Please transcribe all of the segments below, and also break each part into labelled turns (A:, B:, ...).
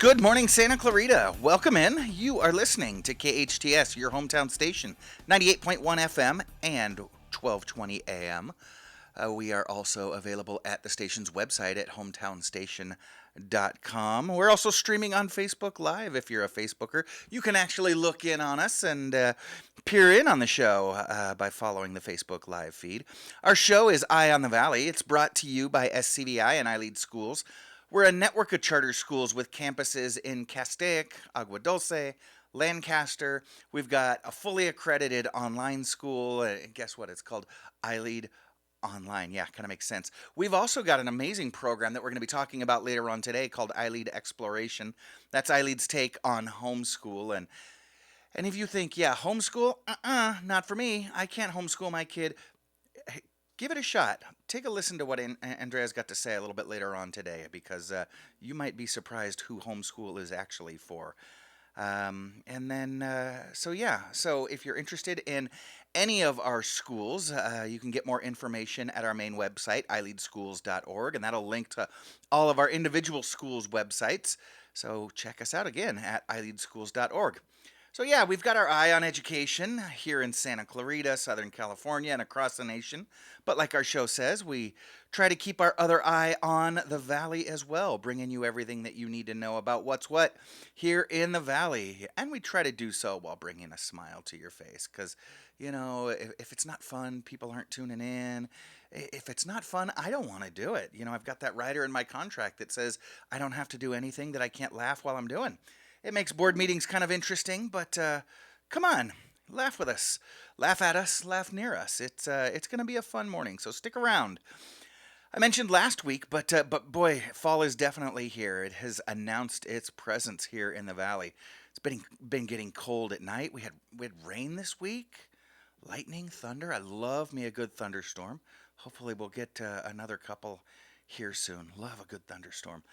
A: Good morning, Santa Clarita. Welcome in. You are listening to KHTS, your hometown station, 98.1 FM and 1220 AM. We are also available at the station's website at hometownstation.com. We're also streaming on Facebook Live. If you're a Facebooker, you can actually look in on us and peer in on the show by following the Facebook Live feed. Our show is Eye on the Valley. It's brought to you by SCVI and iLEAD Schools. We're a network of charter schools with campuses in Castaic, Agua Dulce, Lancaster. We've got a fully accredited online school. Guess what? It's called iLEAD Online. Yeah, kind of makes sense. We've also got an amazing program that we're going to be talking about later on today called iLEAD Exploration. That's iLEAD's take on homeschool. And if you think, yeah, homeschool? Not for me. I can't homeschool my kid. Give it a shot. Take a listen to what Andrea's got to say a little bit later on today, because you might be surprised who homeschool is actually for. So if you're interested in any of our schools, you can get more information at our main website, ileadschools.org, and that'll link to all of our individual schools' websites. So check us out again at ileadschools.org. So yeah, we've got our eye on education here in Santa Clarita, Southern California, and across the nation. But like our show says, we try to keep our other eye on the Valley as well, bringing you everything that you need to know about what's what here in the Valley. And we try to do so while bringing a smile to your face, because, you know, if it's not fun, people aren't tuning in. If it's not fun, I don't want to do it. You know, I've got that rider in my contract that says I don't have to do anything that I can't laugh while I'm doing. It makes board meetings kind of interesting, but come on, laugh with us, laugh at us, laugh near us. It's going to be a fun morning, so stick around. I mentioned last week, but boy, fall is definitely here. It has announced its presence here in the Valley. It's been getting cold at night. We had rain this week, lightning, thunder. I love me a good thunderstorm. Hopefully, we'll get another couple here soon. Love a good thunderstorm.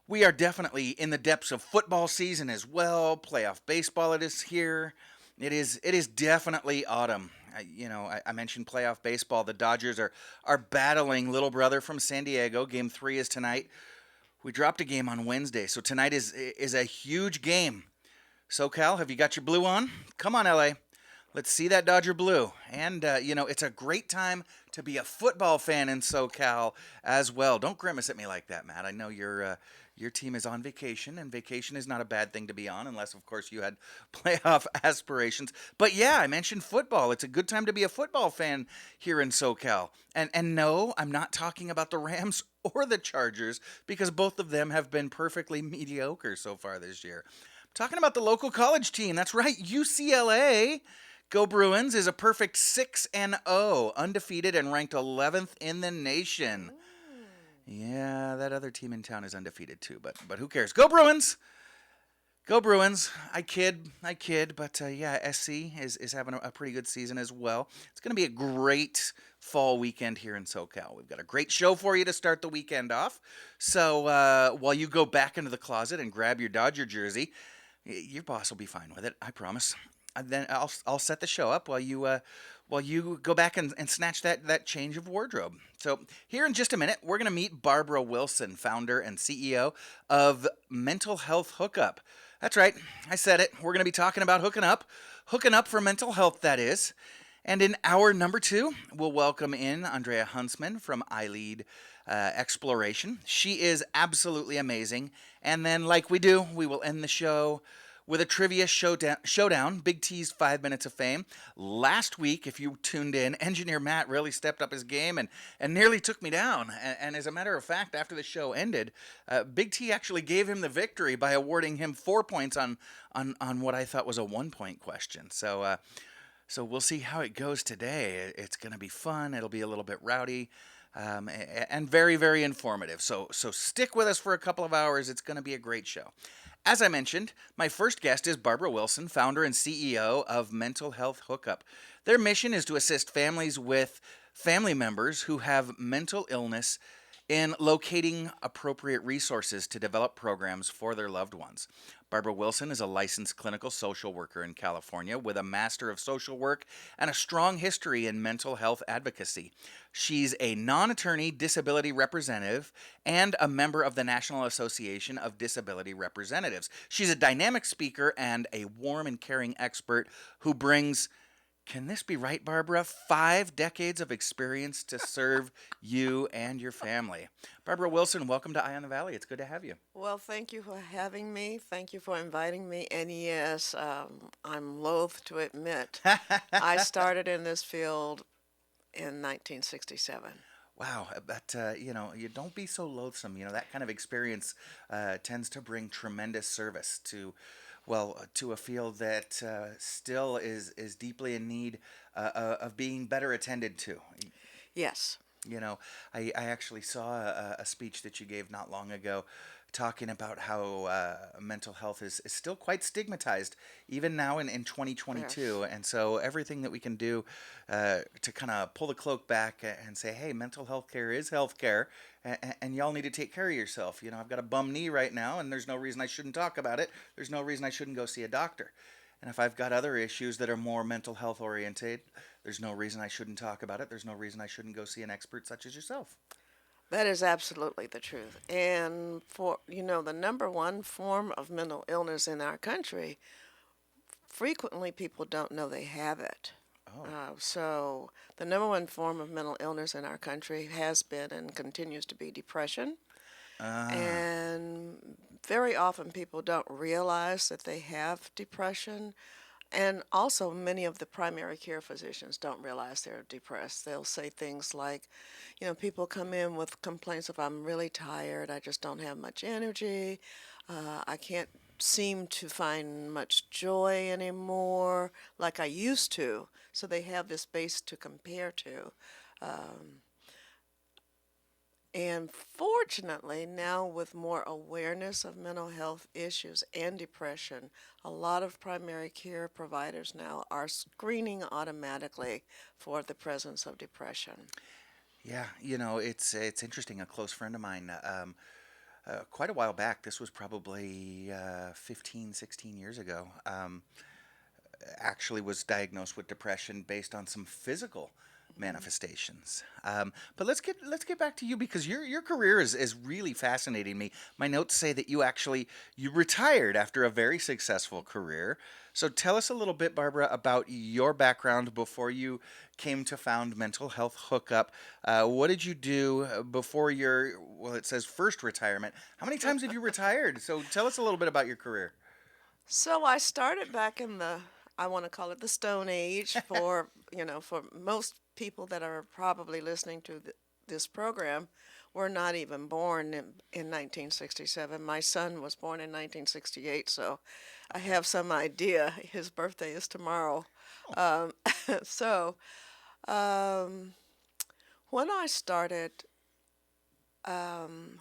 A: We are definitely in the depths of football season as well. Playoff baseball, it is here. It is definitely autumn. I mentioned playoff baseball. The Dodgers are battling little brother from San Diego. Game 3 is tonight. We dropped a game on Wednesday, so tonight is a huge game. SoCal, have you got your blue on? Come on, LA. Let's see that Dodger blue. And, it's a great time to be a football fan in SoCal as well. Don't grimace at me like that, Matt. I know your team is on vacation, and vacation is not a bad thing to be on, unless, of course, you had playoff aspirations. But, yeah, I mentioned football. It's a good time to be a football fan here in SoCal. And no, I'm not talking about the Rams or the Chargers, because both of them have been perfectly mediocre so far this year. I'm talking about the local college team. That's right, UCLA. Go Bruins is a perfect 6-0, undefeated and ranked 11th in the nation. Yeah, that other team in town is undefeated too, but who cares? Go Bruins! Go Bruins. I kid, but SC is having a pretty good season as well. It's going to be a great fall weekend here in SoCal. We've got a great show for you to start the weekend off. So while you go back into the closet and grab your Dodger jersey, your boss will be fine with it, I promise. And then I'll set the show up while you go back and snatch that change of wardrobe. So here in just a minute, we're going to meet Barbara Wilson, founder and CEO of Mental Health Hookup. That's right, I said it. We're going to be talking about hooking up for mental health, that is. And in hour number 2, we'll welcome in Andrea Huntsman from iLEAD Exploration. She is absolutely amazing. And then, like we do, we will end the show with a trivia showdown, Big T's 5 Minutes of Fame. Last week, if you tuned in, Engineer Matt really stepped up his game and nearly took me down. And as a matter of fact, after the show ended, Big T actually gave him the victory by awarding him 4 points on what I thought was a 1-point question. So we'll see how it goes today. It's going to be fun. It'll be a little bit rowdy. And very, very informative. So stick with us for a couple of hours. It's going to be a great show. As I mentioned, my first guest is Barbara Wilson, founder and CEO of Mental Health Hookup. Their mission is to assist families with family members who have mental illness in locating appropriate resources to develop programs for their loved ones. Barbara Wilson is a licensed clinical social worker in California with a Master of Social Work and a strong history in mental health advocacy. She's a non attorney disability representative and a member of the National Association of Disability Representatives. She's a dynamic speaker and a warm and caring expert who brings, can this be right, Barbara? 5 decades of experience to serve you and your family. Barbara Wilson, welcome to Eye on the Valley. It's good to have you.
B: Well, thank you for having me. Thank you for inviting me. And yes, I'm loath to admit I started in this field in 1967.
A: Wow, but you don't be so loathsome. That kind of experience tends to bring tremendous service to, well, to a field that still is deeply in need of being better attended to.
B: Yes.
A: You know, I actually saw a speech that you gave not long ago talking about how mental health is still quite stigmatized, even now in
B: Yes.
A: 2022. And so, everything that we can do to kind of pull the cloak back and say, hey, mental health care is health care, and y'all need to take care of yourself. I've got a bum knee right now, and there's no reason I shouldn't talk about it. There's no reason I shouldn't go see a doctor. And if I've got other issues that are more mental health oriented, there's no reason I shouldn't talk about it. There's no reason I shouldn't go see an expert such as yourself.
B: That is absolutely the truth. And the number one form of mental illness in our country, frequently people don't know they have it.
A: Oh.
B: So, the number one form of mental illness in our country has been and continues to be depression.
A: Ah.
B: And very often people don't realize that they have depression. And also, many of the primary care physicians don't realize they're depressed. They'll say things like, people come in with complaints of, I'm really tired, I just don't have much energy, I can't seem to find much joy anymore like I used to. So they have this base to compare to. Um, and fortunately, now with more awareness of mental health issues and depression, a lot of primary care providers now are screening automatically for the presence of depression.
A: Yeah, it's interesting. A close friend of mine, quite a while back, this was probably 15, 16 years ago, actually was diagnosed with depression based on some physical
B: Mhm.
A: manifestations. But let's get back to you because your career is really fascinating me. My notes say that you retired after a very successful career. So tell us a little bit, Barbara, about your background before you came to found Mental Health Hookup. What did you do before your, well, it says first retirement. How many times have you retired? So tell us a little bit about your career.
B: So I started back in the, I want to call it the Stone Age for most people that are probably listening to this program were not even born in 1967. My son was born in 1968, so I
A: Okay.
B: have some idea. His birthday is tomorrow.
A: Oh.
B: Um, so um, when I started, um,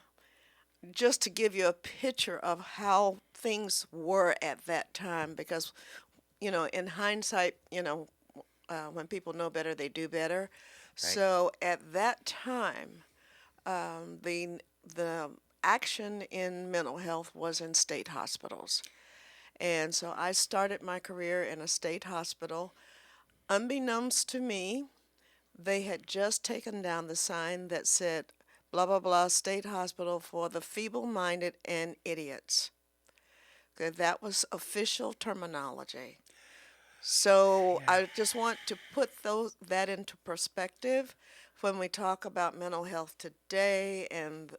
B: just to give you a picture of how things were at that time, because in hindsight, when people know better, they do better.
A: Right.
B: So at that time, the action in mental health was in state hospitals, and so I started my career in a state hospital. Unbeknownst to me, they had just taken down the sign that said, blah, blah, blah, state hospital for the feeble minded and idiots. Okay, that was official terminology. So
A: Yeah.
B: I just want to put that into perspective when we talk about mental health today, and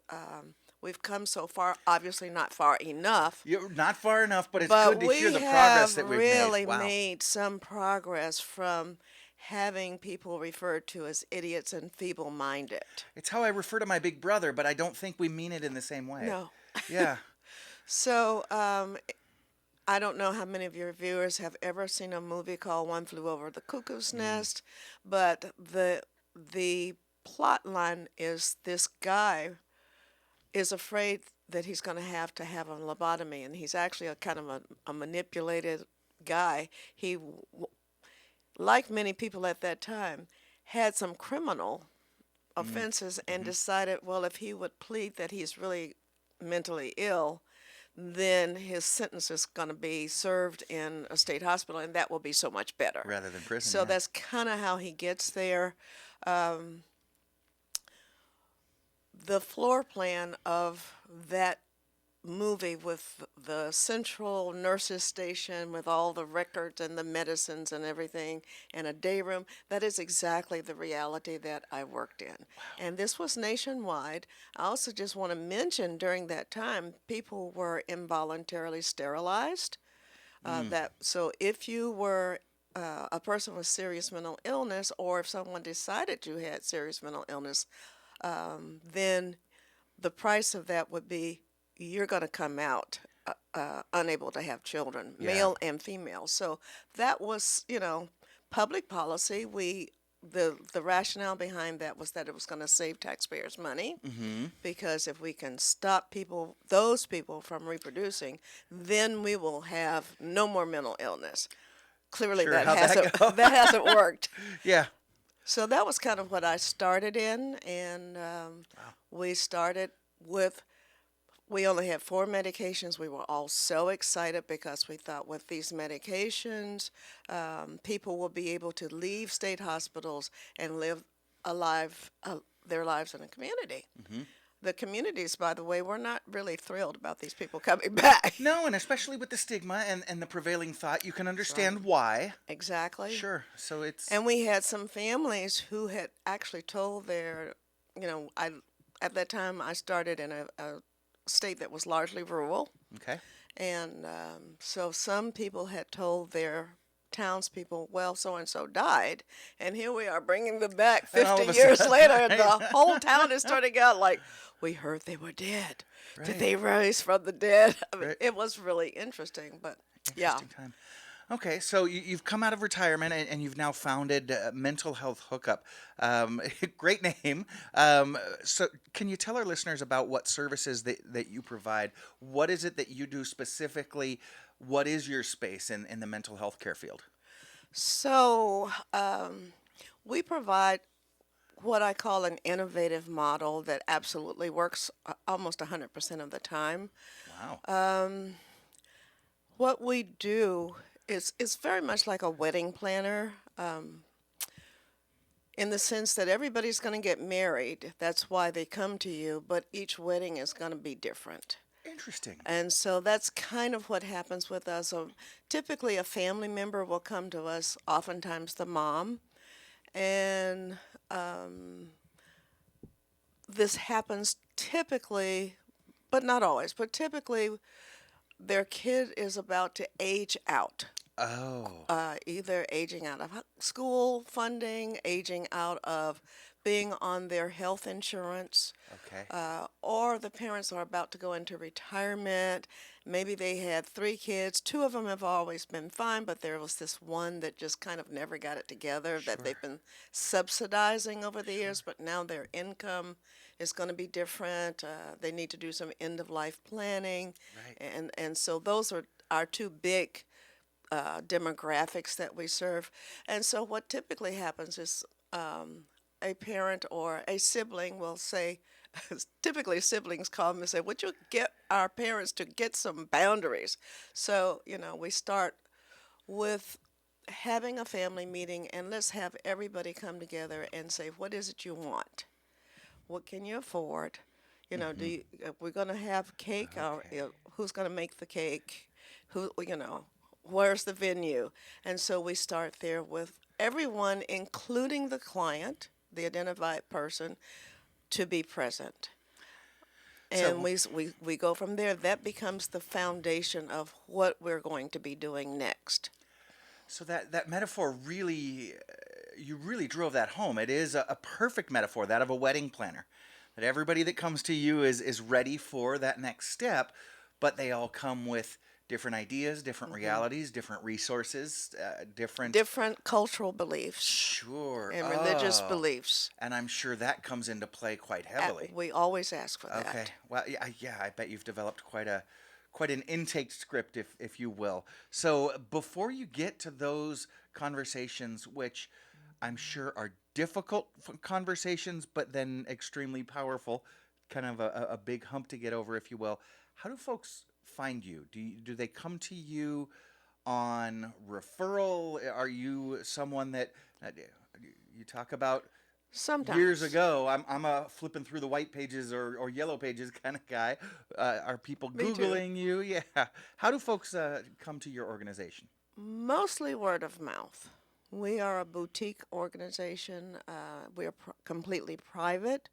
B: we've come so far. Obviously, not far enough,
A: You're not far enough, but it's
B: but
A: good to hear
B: we
A: the progress
B: have
A: that we've made.
B: really
A: Wow.
B: made some progress from having people referred to as idiots and feeble-minded.
A: It's how I refer to my big brother, but I don't think we mean it in the same way.
B: No.
A: Yeah.
B: So I don't know how many of your viewers have ever seen a movie called One Flew Over the Cuckoo's
A: Mm.
B: Nest, but the plot line is this guy is afraid that he's going to have a lobotomy, and he's actually a kind of a manipulated guy. Like many people at that time, had some criminal offenses and
A: Mm-hmm.
B: decided, well, if he would plead that he's really mentally ill, then his sentence is going to be served in a state hospital, and that will be so much better.
A: Rather than prison,
B: So
A: yeah.
B: that's kind of how he gets there. Um, the floor plan of that movie with the central nurses station with all the records and the medicines and everything and a day room, that is exactly the reality that I worked in. And this was nationwide. I also just want to mention during that time, people were involuntarily sterilized.
A: Mm.
B: That so if you were a person with serious mental illness, or if someone decided you had serious mental illness, then the price of that would be you're going to come out unable to have children,
A: Yeah.
B: male and female. So that was, public policy. The rationale behind that was that it was going to save taxpayers money,
A: Mm-hmm.
B: because if we can stop those people from reproducing, then we will have no more mental illness. Clearly,
A: Sure.
B: that
A: How'd
B: hasn't
A: that go?
B: that hasn't worked.
A: Yeah.
B: So that was kind of what I started in, and
A: Wow.
B: we started with, we only had 4 medications. We were all so excited because we thought with these medications, people will be able to leave state hospitals and live their lives in a community.
A: Mm-hmm.
B: The communities, by the way, were not really thrilled about these people coming back.
A: No, and especially with the stigma and the prevailing thought, you can
B: That's right.
A: understand why.
B: Exactly.
A: Sure. So it's
B: And we had some families who had actually told I at that time I started in a state that was largely rural,
A: okay.
B: and so some people had told their townspeople, well, so and so died, and here we are bringing them back
A: And all
B: 50
A: of a
B: years
A: sudden,
B: later, and the
A: right?
B: whole town is starting out like, we heard they were dead. Did
A: Right.
B: they rise from the dead? I mean,
A: Right.
B: it was really interesting, but yeah.
A: Interesting time. Okay, so you've come out of retirement and you've now founded Mental Health Hookup. Great name. So, can you tell our listeners about what services that you provide? What is it that you do specifically? What is your space in the mental health care field?
B: So we provide what I call an innovative model that absolutely works almost 100% of the time.
A: Wow.
B: What we do is very much like a wedding planner, in the sense that everybody's going to get married. That's why they come to you, but each wedding is going to be different.
A: Interesting.
B: And so that's kind of what happens with us. So typically, a family member will come to us, oftentimes the mom, and this happens typically, but not always, but typically their kid is about to age out,
A: Oh,
B: either aging out of school funding, aging out of being on their health insurance,
A: okay.
B: or the parents are about to go into retirement. Maybe they had 3 kids. 2 of them have always been fine, but there was this one that just kind of never got it together that
A: Sure.
B: they've been subsidizing over the
A: Sure.
B: years, but now their income is going to be different. They need to do some end of life planning.
A: Right.
B: And so those are our 2 big demographics that we serve. And so what typically happens is a parent or a sibling will say, typically siblings call me and say, would you get our parents to get some boundaries? So, we start with having a family meeting, and let's have everybody come together and say, what is it you want? What can you afford? Do
A: Mm-hmm.
B: you, we're going to have cake, or
A: Okay.
B: who's going to make the cake? Where's the venue? And so we start there with everyone, including the client, the identified person, to be present. And
A: So,
B: we go from there. That becomes the foundation of what we're going to be doing next.
A: so that metaphor really, you really drove that home. It is a perfect metaphor, that of a wedding planner. That everybody that comes to you is ready for that next step, but they all come with different ideas, different
B: Hmm.
A: realities, different resources, different.
B: Different cultural beliefs
A: Sure.
B: and religious
A: Oh,
B: beliefs.
A: and I'm sure that comes into play quite heavily.
B: We always ask for
A: Okay.
B: that.
A: Well, yeah, yeah, I bet you've developed quite an intake script, if you will. So before you get to those conversations, which I'm sure are difficult conversations, but then extremely powerful, kind of a big hump to get over, if you will. How do folks find you? Do they come to you on referral? Are you someone that uh, you talk about years
B: Sometimes.
A: ago? I'm a flipping through the white pages or yellow pages kind of guy. Are people
B: Me too.
A: Googling you? Yeah. How do folks come to your organization?
B: Mostly word of mouth. We are a boutique organization. We are completely private,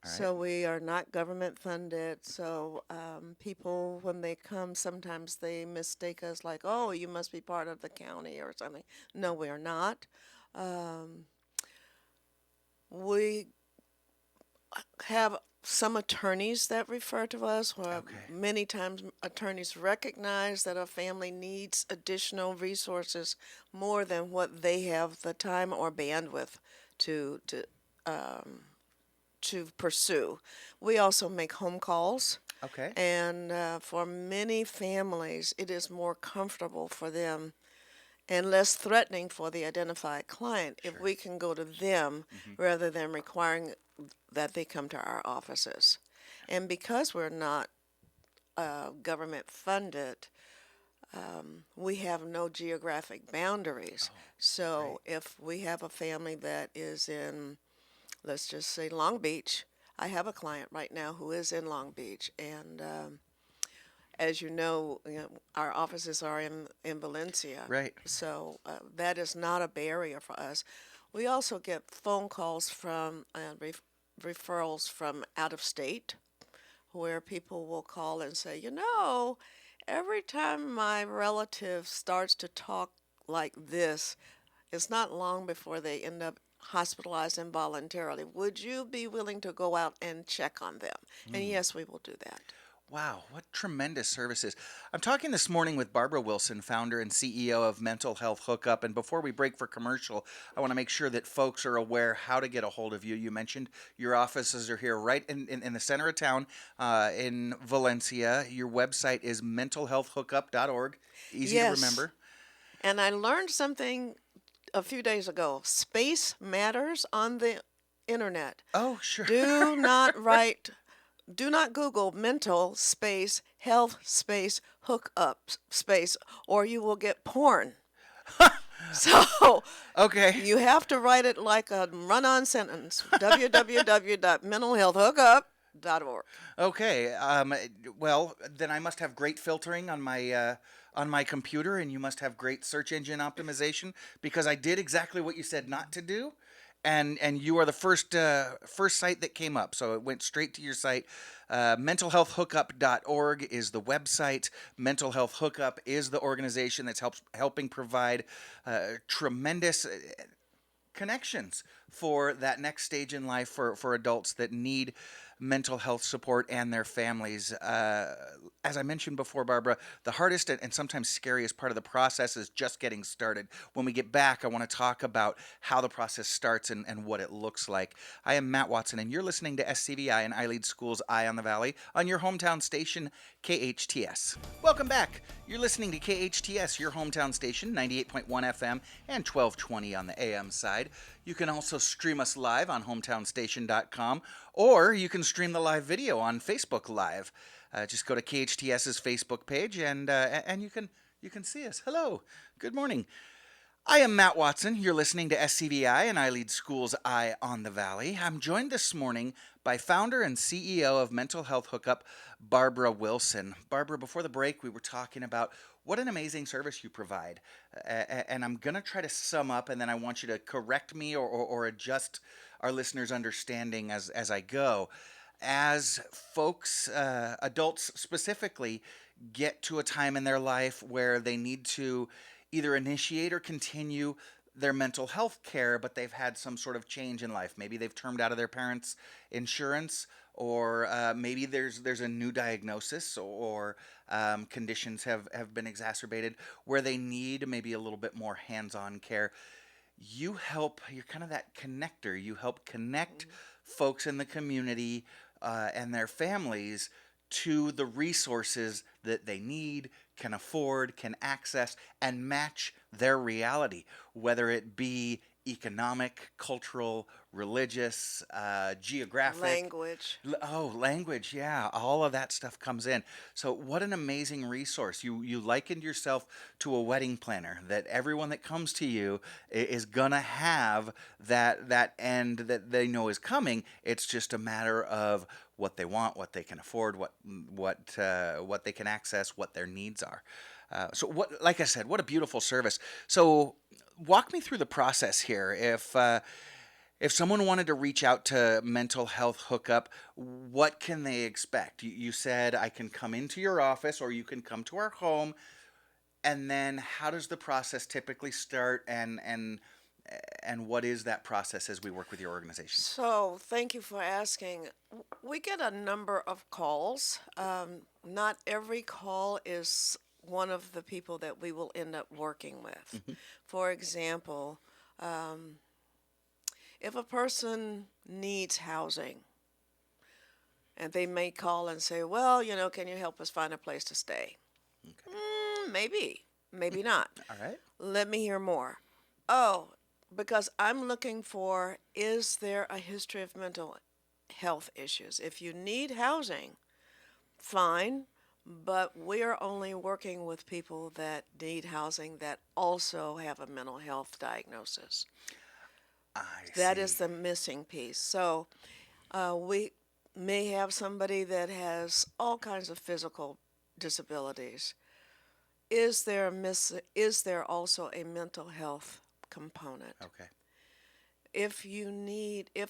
A: All right.
B: so we are not government funded. So people, when they come, sometimes they mistake us like, oh, you must be part of the county or something. No, we are not. Um, we have some attorneys that refer to us, where
A: Okay.
B: many times attorneys recognize that a family needs additional resources more than what they have the time or bandwidth to to to pursue. We also make home calls,
A: Okay.
B: and for many families, it is more comfortable for them and less threatening for the identified client if
A: Sure.
B: we can go to them
A: Hmm.
B: rather than requiring that they come to our offices. And because we're not government funded, we have no geographic boundaries.
A: Oh,
B: So
A: great.
B: if we have a family that is in, let's just say, Long Beach, I have a client right now who is in Long Beach, and as you know, our offices are in Valencia,
A: Right.
B: so that is not a barrier for us. We also get phone calls from referrals from out of state, where people will call and say, you know, every time my relative starts to talk like this, it's not long before they end up hospitalized involuntarily. Would you be willing to go out and check on them? And
A: Mm.
B: yes, we will do that.
A: Wow, what tremendous services. I'm talking this morning with Barbara Wilson, founder and CEO of Mental Health Hookup. And before we break for commercial, I want to make sure that folks are aware how to get a hold of you. You mentioned your offices are here right in the center of town in Valencia. Your website is mentalhealthhookup.org. Easy to
B: Yes,
A: remember.
B: and I learned something a few days ago. Space matters on the internet.
A: Oh, sure.
B: Do not write, do not Google mental space, health space, hookup space, or you will get porn. So
A: Okay.
B: you have to write it like a run on sentence www.mentalhealthhookup.org.
A: Okay. Well, then I must have great filtering on my computer, and you must have great search engine optimization because I did exactly what you said not to do, and you are the first site that came up. So it went straight to your site. Mentalhealthhookup.org is the website. Mental Health Hookup is the organization that's helping provide tremendous connections for that next stage in life for adults that need mental health support and their families. As I mentioned before, Barbara, the hardest and sometimes scariest part of the process is just getting started. When we get back, I want to talk about how the process starts and what it looks like. I am Matt Watson, and you're listening to SCVI and iLEAD School's Eye on the Valley on your hometown station, KHTS. Welcome back. You're listening to KHTS, your hometown station, 98.1 FM and 1220 on the AM side. You can also stream us live on hometownstation.com, or you can stream the live video on Facebook Live. Just go to KHTS's Facebook page, and you can see us. Hello, good morning. I am Matt Watson. You're listening to SCVI and iLEAD School's Eye on the Valley. I'm joined this morning by founder and CEO of Mental Health Hookup, Barbara Wilson. Barbara, before the break, we were talking about what an amazing service you provide. And I'm going to try to sum up, and then I want you to correct me or adjust our listeners' understanding as I go. As folks, adults specifically, get to a time in their life where they need to either initiate or continue their mental health care, but they've had some sort of change in life. Maybe they've termed out of their parents' insurance, or maybe there's a new diagnosis, or conditions have been exacerbated where they need maybe a little bit more hands-on care. You're kind of that connector. You help connect folks in the community and their families to the resources that they need, can afford, can access, and match their reality, whether it be economic, cultural, religious, geographic.
B: Language.
A: Oh, language, yeah, all of that stuff comes in. So what an amazing resource. You likened yourself to a wedding planner, that everyone that comes to you is gonna have that end that they know is coming. It's just a matter of what they want, what they can afford, what they can access, what their needs are. So what, like I said, what a beautiful service. So walk me through the process here. If someone wanted to reach out to Mental Health Hookup, what can they expect? You said I can come into your office or you can come to our home, and then how does the process typically start, and what is that process as we work with your organization?
B: So, thank you for asking. We get a number of calls. Not every call is one of the people that we will end up working with.
A: Hmm.
B: For example, if a person needs housing, and they may call and say, well, can you help us find a place to stay?
A: Okay.
B: Maybe, maybe not.
A: All right.
B: Let me hear more. Oh, because I'm looking for, is there a history of mental health issues? If you need housing, fine, but we are only working with people that need housing that also have a mental health diagnosis.
A: I
B: That is
A: see.
B: the missing piece. So we may have somebody that has all kinds of physical disabilities. Is there also a mental health component?
A: Okay.
B: If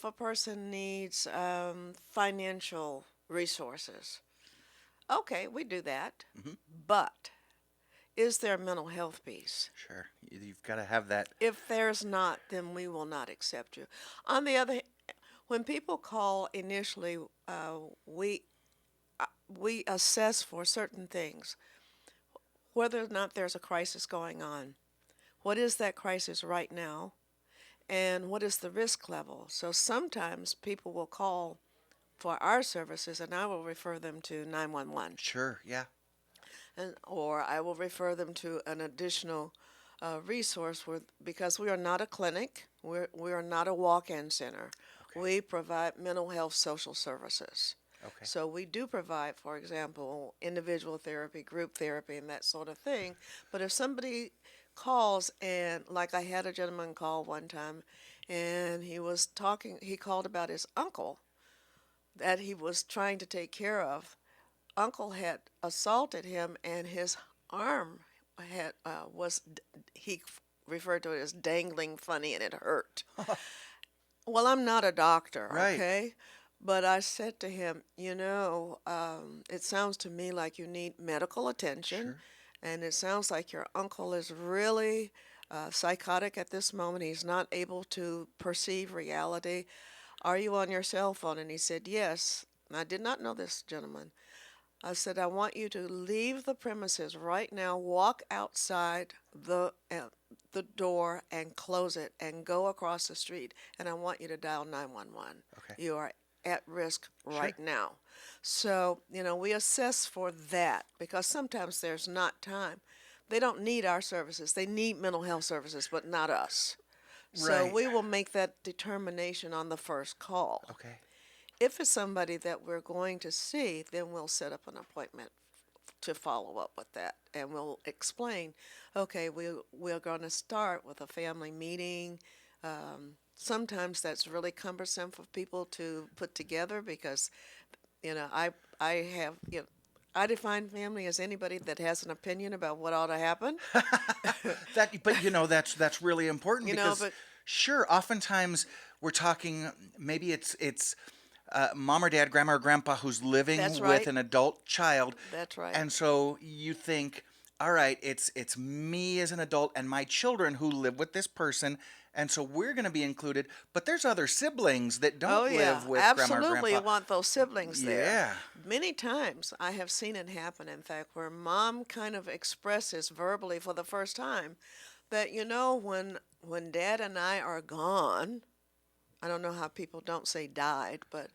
B: a person needs financial resources, okay, we do that.
A: Hmm.
B: But is there a mental health piece?
A: Sure. You've got to have that.
B: If there's not, then we will not accept you. On the other hand, when people call initially, uh, we we assess for certain things, whether or not there's a crisis going on. What is that crisis right now? And what is the risk level? So sometimes people will call for our services and I will refer them to 911,
A: Sure. Yeah.
B: or I will refer them to an additional resource because we are not a clinic, we are not a walk-in center.
A: Okay.
B: We provide mental health social services.
A: Okay.
B: So we do provide, for example, individual therapy, group therapy, and that sort of thing. But if somebody calls and, like, I had a gentleman call one time, and he called about his uncle that he was trying to take care of. Uncle had assaulted him, and his arm had was he referred to it as dangling funny, and it hurt. Well, I'm not a doctor,
A: Right.
B: okay? But I said to him, it sounds to me like you need medical attention,
A: Sure.
B: and it sounds like your uncle is really psychotic at this moment. He's not able to perceive reality. Are you on your cell phone? And he said, yes. And I did not know this gentleman. I said, I want you to leave the premises right now, walk outside the door and close it and go across the street. And I want you to dial 911.
A: Okay.
B: You are at risk
A: Sure.
B: right now. So, we assess for that because sometimes there's not time. They don't need our services. They need mental health services, but not us. So
A: Right.
B: we will make that determination on the first call.
A: Okay.
B: If it's somebody that we're going to see, then we'll set up an appointment to follow up with that. And we'll explain, okay, we're going to start with a family meeting. Sometimes that's really cumbersome for people to put together because, I have, I define family as anybody that has an opinion about what ought to happen.
A: But that's really important because
B: But
A: sure, oftentimes we're talking, maybe it's mom or dad, grandma or grandpa who's
B: that's
A: living with
B: right.
A: an adult child,
B: That's right.
A: and so you think, all right, it's me as an adult and my children who live with this person, and so we're going to be included. But there's other siblings that
B: Oh,
A: don't live
B: yeah,
A: with grandma or
B: absolutely. You
A: grandpa.
B: want those siblings there.
A: Yeah.
B: Many times I have seen it happen, in fact, where mom kind of expresses verbally for the first time that, when dad and I are gone, I don't know how people don't say died, but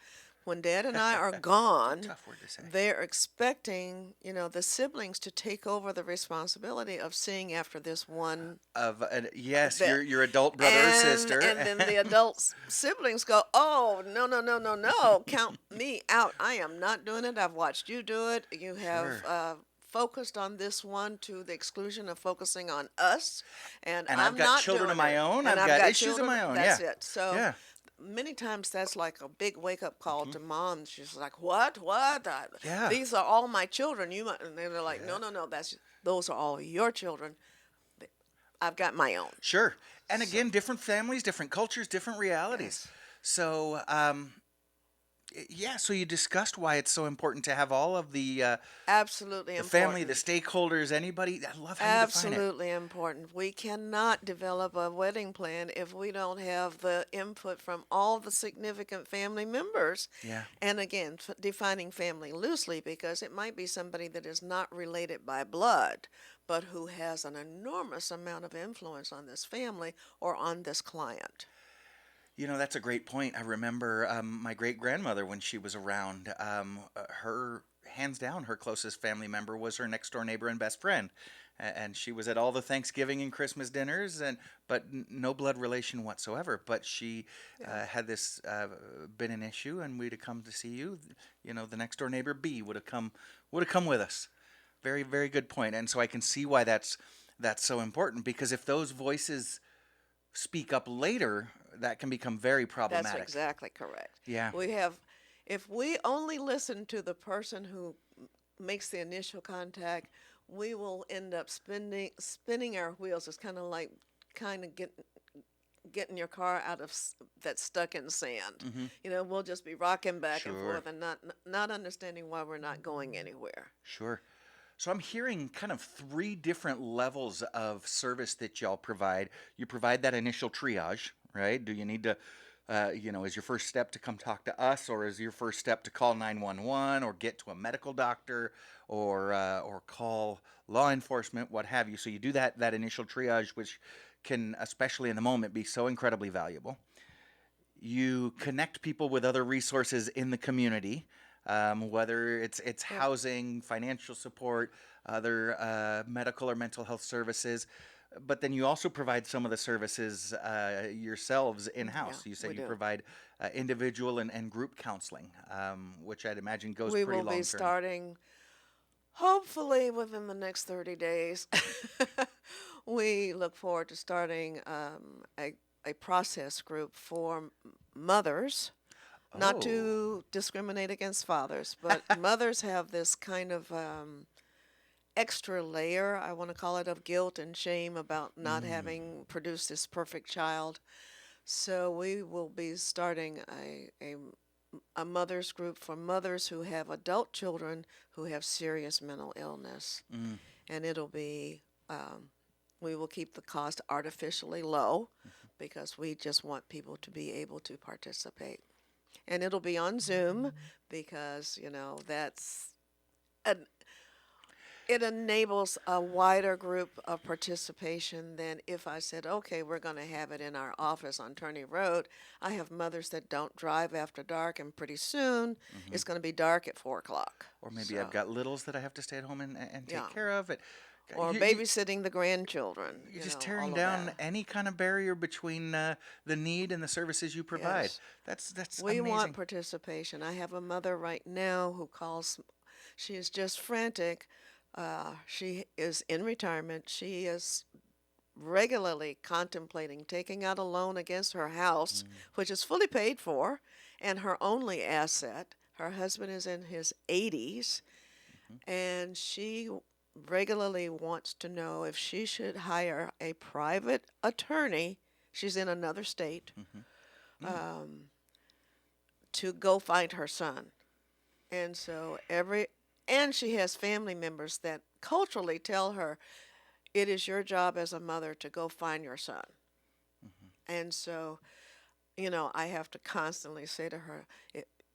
B: when Dad and I are
A: It's a
B: gone,
A: tough word to say.
B: they're expecting, the siblings to take over the responsibility of seeing after this one
A: Yes,
B: that
A: your adult brother or
B: and
A: sister.
B: and then the adult siblings go, "Oh, no, no, no, no, no. Count me out. I am not doing it. I've watched you do it. You have
A: Sure.
B: focused on this one to the exclusion of focusing on us, and
A: And I've
B: I'm
A: got
B: not
A: children of
B: doing
A: my
B: it.
A: own.
B: And
A: I've
B: I've
A: got
B: got
A: issues of
B: children.
A: my own.
B: That's
A: Yeah.
B: it." So
A: Yeah.
B: many times that's like a big wake up call to mom. She's like, "What? What?
A: Yeah.
B: These are all my children. You might," and they're like, "No,
A: Yeah.
B: no, no. Those are all your children. I've got my own."
A: Sure. And
B: So
A: again, different families, different cultures, different realities.
B: yes,
A: So, yeah, so you discussed why it's so important to have all of
B: absolutely
A: the family, the
B: important.
A: stakeholders, anybody. I love how you define it.
B: Absolutely important. We cannot develop a wedding plan if we don't have the input from all the significant family members.
A: Yeah.
B: And again, defining family loosely because it might be somebody that is not related by blood, but who has an enormous amount of influence on this family or on this client.
A: That's a great point. I remember my great grandmother when she was around. Her hands down, her closest family member was her next door neighbor and best friend, and she was at all the Thanksgiving and Christmas dinners, and but no blood relation whatsoever. But she
B: Yeah,
A: had this been an issue, and we'd have come to see you. The next door neighbor B would have come with us. Very very good point, and so I can see why that's so important because if those voices speak up later, that can become very
B: that's
A: problematic.
B: exactly correct.
A: Yeah.
B: We have, if we only listen to the person who makes the initial contact, we will end up spinning our wheels. It's kind of like getting your car out of that's stuck in sand.
A: Hmm.
B: We'll just be rocking back and
A: Sure.
B: forth and not understanding why we're not going anywhere.
A: Sure. So I'm hearing kind of three different levels of service that y'all provide. You provide that initial triage, right? Do you need to, is your first step to come talk to us, or is your first step to call 911, or get to a medical doctor, or call law enforcement, what have you? So you do that initial triage, which can, especially in the moment, be so incredibly valuable. You connect people with other resources in the community, whether it's
B: Yep.
A: housing, financial support, other medical or mental health services. But then you also provide some of the services yourselves in
B: Yeah,
A: house. You said
B: we
A: you
B: do.
A: provide individual and group counseling, which I'd imagine goes
B: We
A: pretty
B: will be
A: long term.
B: starting hopefully within the next 30 days. We look forward to starting a process group for mothers, not
A: Oh,
B: to discriminate against fathers, but mothers have this kind of extra layer, I want to call it, of guilt and shame about not
A: mm,
B: having produced this perfect child. So we will be starting a mothers group for mothers who have adult children who have serious mental illness.
A: mm,
B: And it'll be, we will keep the cost artificially low because we just want people to be able to participate. And it'll be on Zoom because, that's an it enables a wider group of participation than if I said, okay, we're going to have it in our office on Turney Road. I have mothers that don't drive after dark, and pretty soon
A: hmm
B: it's going to be dark at 4 o'clock.
A: Or maybe I've
B: So,
A: got littles that I have to stay at home and take
B: yeah.
A: care of.
B: Or
A: You,
B: babysitting the grandchildren,
A: You're just tearing
B: all of
A: down
B: that.
A: any kind of barrier between the need and the services you provide.
B: Yes.
A: That's
B: We want
A: amazing.
B: participation. I have a mother right now who calls, she is just frantic. She is in retirement. She is regularly contemplating taking out a loan against her house,
A: Mm,
B: which is fully paid for, and her only asset. Her husband is in his 80s,
A: mhm,
B: and she regularly wants to know if she should hire a private attorney. She's in another state
A: mhm, mm,
B: um, to go find her son. And so and she has family members that culturally tell her it is your job as a mother to go find your son.
A: mhm,
B: And so, I have to constantly say to her,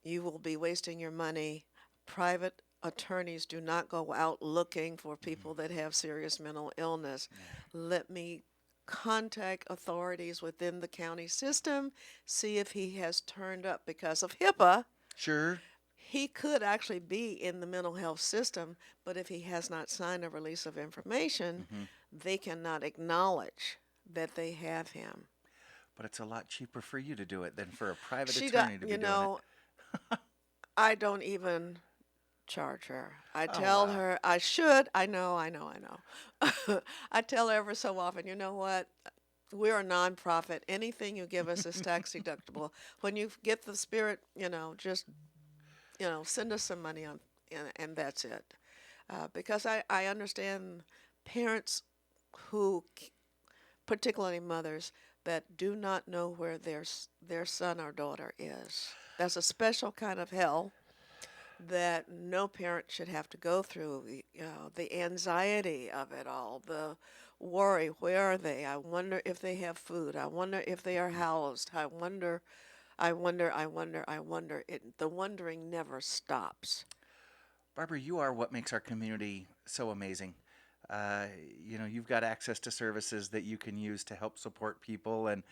B: you will be wasting your money. Private attorneys do not go out looking for
A: mhm.
B: people that have serious mental illness.
A: Yeah.
B: Let me contact authorities within the county system, see if he has turned up because of HIPAA.
A: Sure.
B: He could actually be in the mental health system, but if he has not signed a release of information,
A: Hmm.
B: they cannot acknowledge that they have him.
A: But it's a lot cheaper for you to do it than for a private
B: She does,
A: attorney to be doing it.
B: I don't even charge her. I
A: Oh,
B: tell
A: wow.
B: her I should. I know. I tell her every so often, you know what? We're a nonprofit. Anything you give us is tax deductible. When you get the spirit, just send us some money on, and that's it. Because I understand parents who, particularly mothers, that do not know where their son or daughter is. That's a special kind of hell that no parent should have to go through. The anxiety of it all, the worry. Where are they? I wonder if they have food. I wonder if they are housed. I wonder. The wondering never stops.
A: Barbara, you are what makes our community so amazing. Uh, you've got access to services that you can use to help support people, and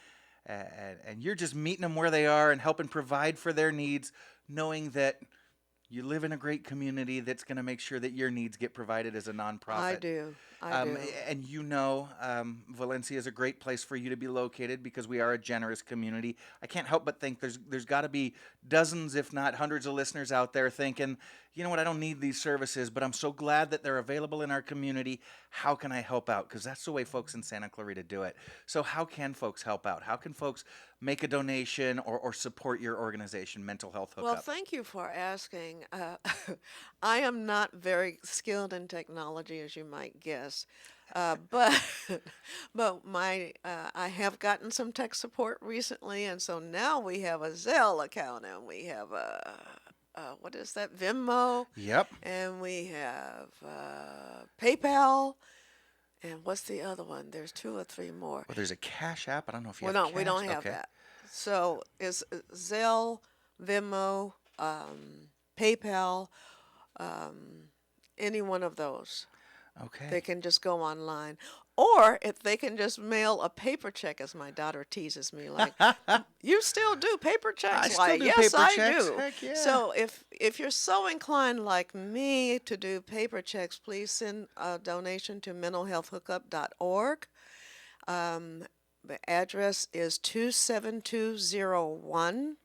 A: you're just meeting them where they are and helping provide for their needs, knowing that you live in a great community that's going to make sure that your needs get provided as a
B: I
A: nonprofit.
B: do. I
A: Um,
B: do.
A: and Valencia is a great place for you to be located because we are a generous community. I can't help but think there's got to be dozens, if not hundreds, of listeners out there thinking, you know what, I don't need these services, but I'm so glad that they're available in our community. How can I help out? Because that's the way folks in Santa Clarita do it. So how can folks help out? How can folks make a donation or support your organization, Mental Health
B: Well,
A: Hookup?
B: thank you for asking. I am not very skilled in technology, as you might guess, but I have gotten some tech support recently, and so now we have a Zelle account, and we have what is that, Venmo,
A: Yep.
B: and we have PayPal, and what's the other one? There's two or three more.
A: Well, there's a Cash App. I don't know if you
B: Well,
A: have
B: no, we
A: Cash.
B: don't have
A: Okay.
B: that. So it's Zelle, Venmo, PayPal, any one of those. They
A: Okay.
B: can just go online. Or if they can just mail a paper check, as my daughter teases me, like, you still do paper
A: I
B: checks?
A: still
B: Why,
A: do
B: yes,
A: paper
B: I
A: checks.
B: do.
A: Heck yeah.
B: So if you're so inclined like me to do paper checks, please send a donation to mentalhealthhookup.org. The address is 27201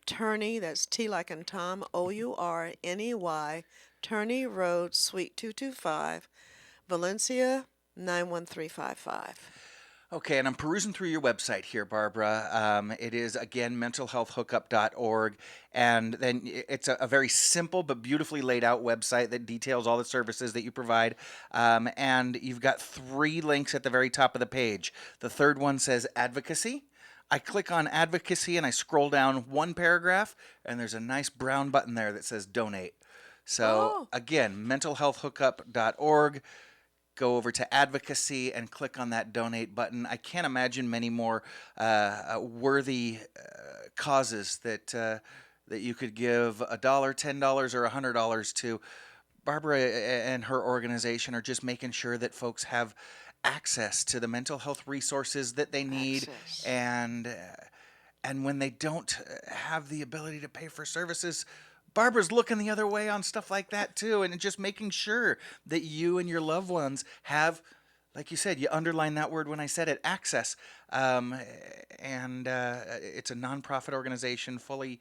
B: Turney, that's T like in Tom, Ourney, Turney Road, Suite 225, Valencia 91355.
A: Okay, and I'm perusing through your website here, Barbara. It is, again, mentalhealthhookup.org. And then it's a very simple but beautifully laid out website that details all the services that you provide. And you've got three links at the very top of the page. The third one says advocacy. I click on advocacy and I scroll down one paragraph, and there's a nice brown button there that says donate. So,
B: Oh,
A: again, mentalhealthhookup.org, go over to advocacy and click on that donate button. I can't imagine many more worthy causes that you could give $1, $10, or $100 to. Barbara and her organization are just making sure that folks have access to the mental health resources that they need,
B: access.
A: and when they don't have the ability to pay for services, Barbara's looking the other way on stuff like that too, and just making sure that you and your loved ones have, like you said, you underlined that word when I said it, access. Um, and It's a nonprofit organization, fully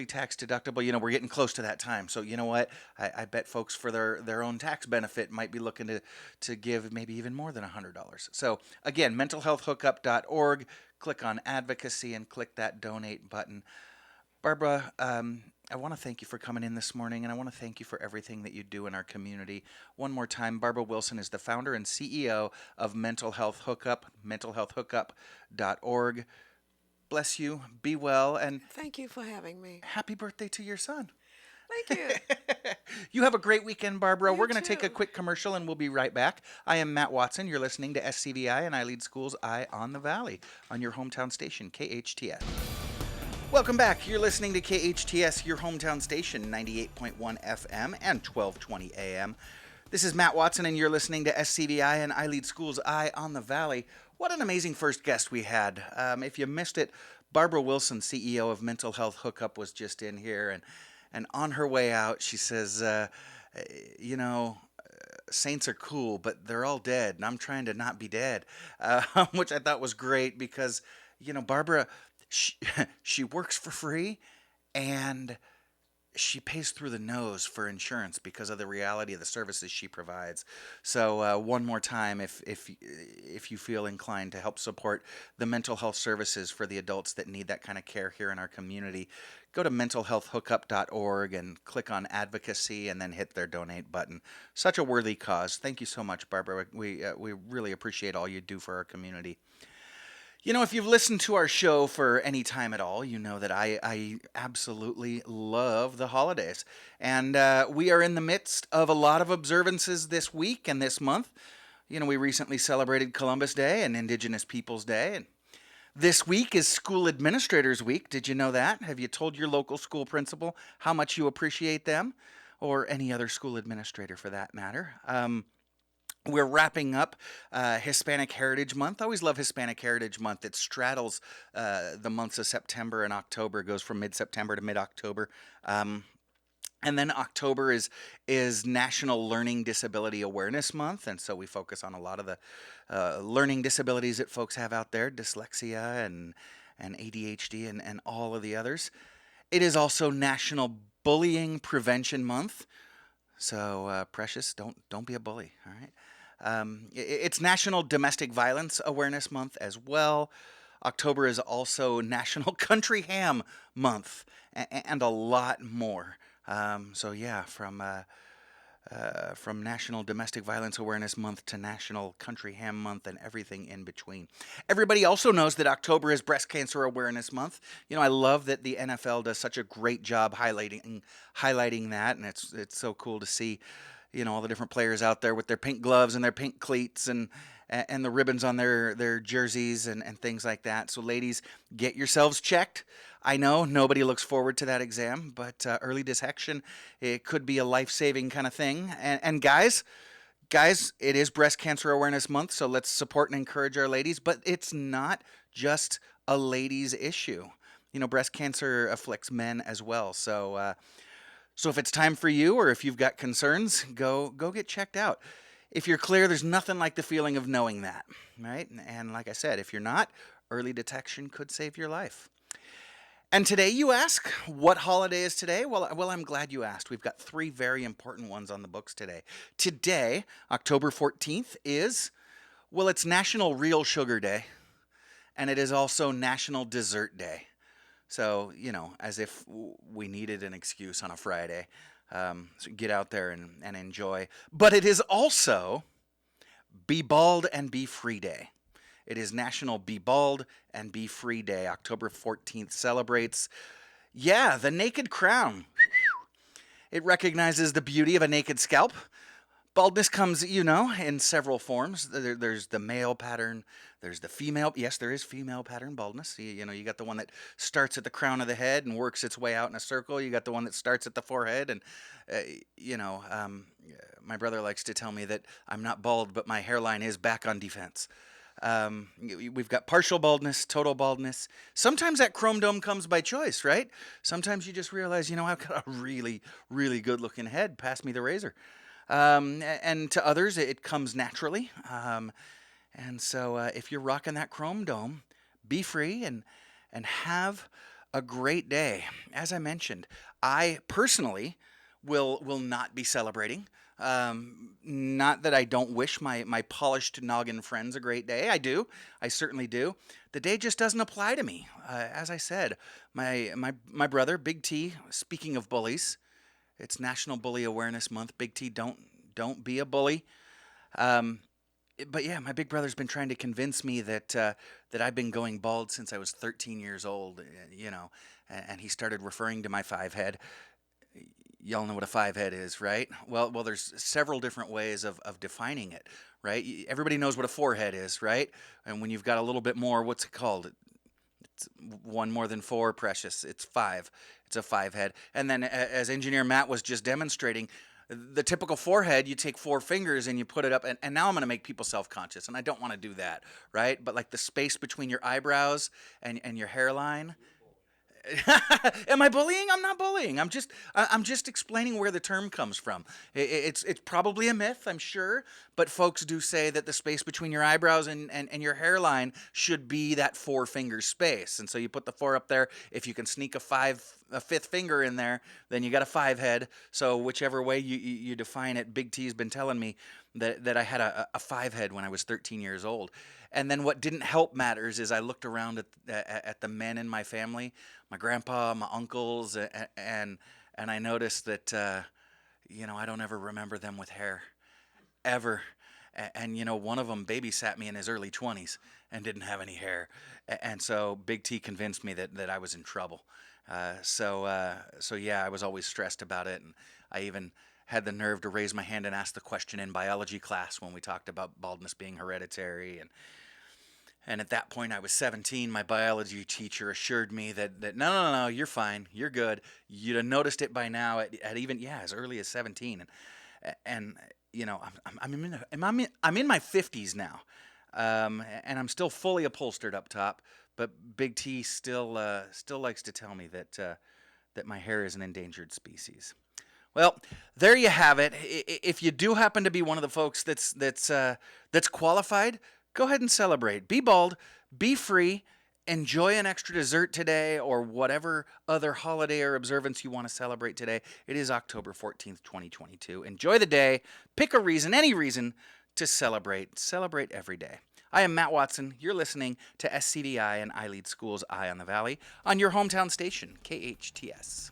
A: tax deductible. We're getting close to that time. So you know what? I bet folks for their own tax benefit might be looking to give maybe even more than $100. So again, mentalhealthhookup.org, click on advocacy and click that donate button. Barbara, I want to thank you for coming in this morning, and I want to thank you for everything that you do in our community. One more time, Barbara Wilson is the founder and CEO of Mental Health Hookup, mentalhealthhookup.org. Bless you, be well, and
B: Thank you for having me.
A: happy birthday to your son.
B: Thank you.
A: You have a great weekend, Barbara.
B: You
A: We're going to take a
B: too.
A: quick commercial and we'll be right back. I am Matt Watson. You're listening to SCVI and iLEAD Schools Eye on the Valley on your hometown station, KHTS. Welcome back. You're listening to KHTS, your hometown station, 98.1 FM and 1220 AM. This is Matt Watson, and you're listening to SCVI and iLEAD Schools Eye on the Valley. What an amazing first guest we had. If you missed it, Barbara Wilson, CEO of Mental Health Hookup, was just in here, and on her way out, she says, you know, saints are cool, but they're all dead, and I'm trying to not be dead, which I thought was great because, Barbara, she, she works for free, and she pays through the nose for insurance because of the reality of the services she provides. So one more time, if you feel inclined to help support the mental health services for the adults that need that kind of care here in our community, go to mentalhealthhookup.org and click on advocacy and then hit their donate button. Such a worthy cause. Thank you so much, Barbara. We really appreciate all you do for our community. If you've listened to our show for any time at all, you know that I absolutely love the holidays. And we are in the midst of a lot of observances this week and this month. We recently celebrated Columbus Day and Indigenous Peoples Day. And this week is School Administrators Week. Did you know that? Have you told your local school principal how much you appreciate them? Or any other school administrator for that matter. We're wrapping up Hispanic Heritage Month. I always love Hispanic Heritage Month. It straddles the months of September and October. It goes from mid-September to mid-October. And then October is National Learning Disability Awareness Month, and so we focus on a lot of the learning disabilities that folks have out there, dyslexia and ADHD and all of the others. It is also National Bullying Prevention Month. So, Precious, don't be a bully, all right? It's National Domestic Violence Awareness Month as well. October is also National Country Ham Month, and a lot more. So yeah, from National Domestic Violence Awareness Month to National Country Ham Month and everything in between. Everybody also knows that October is Breast Cancer Awareness Month. I love that the NFL does such a great job highlighting that, and it's so cool to see, all the different players out there with their pink gloves and their pink cleats and the ribbons on their jerseys and things like that. So ladies, get yourselves checked. I know nobody looks forward to that exam, but early detection, it could be a life-saving kind of thing. And guys, it is Breast Cancer Awareness Month, so let's support and encourage our ladies, but it's not just a ladies' issue. Breast cancer afflicts men as well, so if it's time for you or if you've got concerns, go get checked out. If you're clear, there's nothing like the feeling of knowing that, right? And like I said, if you're not, early detection could save your life. And today you ask, what holiday is today? Well, I'm glad you asked. We've got three very important ones on the books today. Today, October 14th it's National Real Sugar Day, and it is also National Dessert Day. So, as if we needed an excuse on a Friday. So get out there and enjoy. But it is also Be Bald and Be Free Day. It is National Be Bald and Be Free Day. October 14th celebrates, the naked crown. It recognizes the beauty of a naked scalp. Baldness comes, in several forms. There's the male pattern. There's the female. Yes, there is female pattern baldness. You got the one that starts at the crown of the head and works its way out in a circle. You got the one that starts at the forehead. And, my brother likes to tell me that I'm not bald, but my hairline is back on defense. We've got partial baldness, total baldness. Sometimes that chrome dome comes by choice, right? Sometimes you just realize, I've got a really, really good looking head. Pass me the razor. And to others, it comes naturally. And so if you're rocking that chrome dome, be free and have a great day. As I mentioned, I personally will not be celebrating. Not that I don't wish my polished noggin friends a great day. I do. I certainly do. The day just doesn't apply to me. As I said, my brother, Big T, speaking of bullies, it's National Bully Awareness Month. Big T, don't be a bully. But yeah, my big brother's been trying to convince me that I've been going bald since I was 13 years old. And he started referring to my five head. Y'all know what a five head is, right? Well, there's several different ways of defining it, right? Everybody knows what a forehead is, right? And when you've got a little bit more, what's it called? It's one more than four, Precious. It's five. It's a five head. And then, as Engineer Matt was just demonstrating, the typical forehead, you take four fingers and you put it up, and now I'm going to make people self-conscious, and I don't want to do that, right? But like the space between your eyebrows and your hairline. Am I bullying? I'm not bullying. I'm just explaining where the term comes from. It's probably a myth, I'm sure, but folks do say that the space between your eyebrows and your hairline should be that four finger space. And so you put the four up there. If you can sneak a fifth finger in there, then you got a five head. So whichever way you define it, Big T's been telling me that I had a five head when I was 13 years old. And then what didn't help matters is I looked around at the men in my family, my grandpa, my uncles, and I noticed that I don't ever remember them with hair ever. And one of them babysat me in his early 20s and didn't have any hair. And so Big T convinced me that I was in trouble. So yeah, I was always stressed about it, and I even had the nerve to raise my hand and ask the question in biology class when we talked about baldness being hereditary. And at that point, I was 17. My biology teacher assured me that no, you're fine, you're good. You'd have noticed it by now at even as early as 17. And I'm in my 50s now, and I'm still fully upholstered up top. But Big T still likes to tell me that my hair is an endangered species. Well, there you have it. If you do happen to be one of the folks that's qualified, go ahead and celebrate. Be bald, be free, enjoy an extra dessert today, or whatever other holiday or observance you want to celebrate today. It is October 14th, 2022. Enjoy the day. Pick a reason, any reason to celebrate. Celebrate every day. I am Matt Watson. You're listening to SCDI and iLEAD Schools Eye on the Valley on your hometown station, KHTS.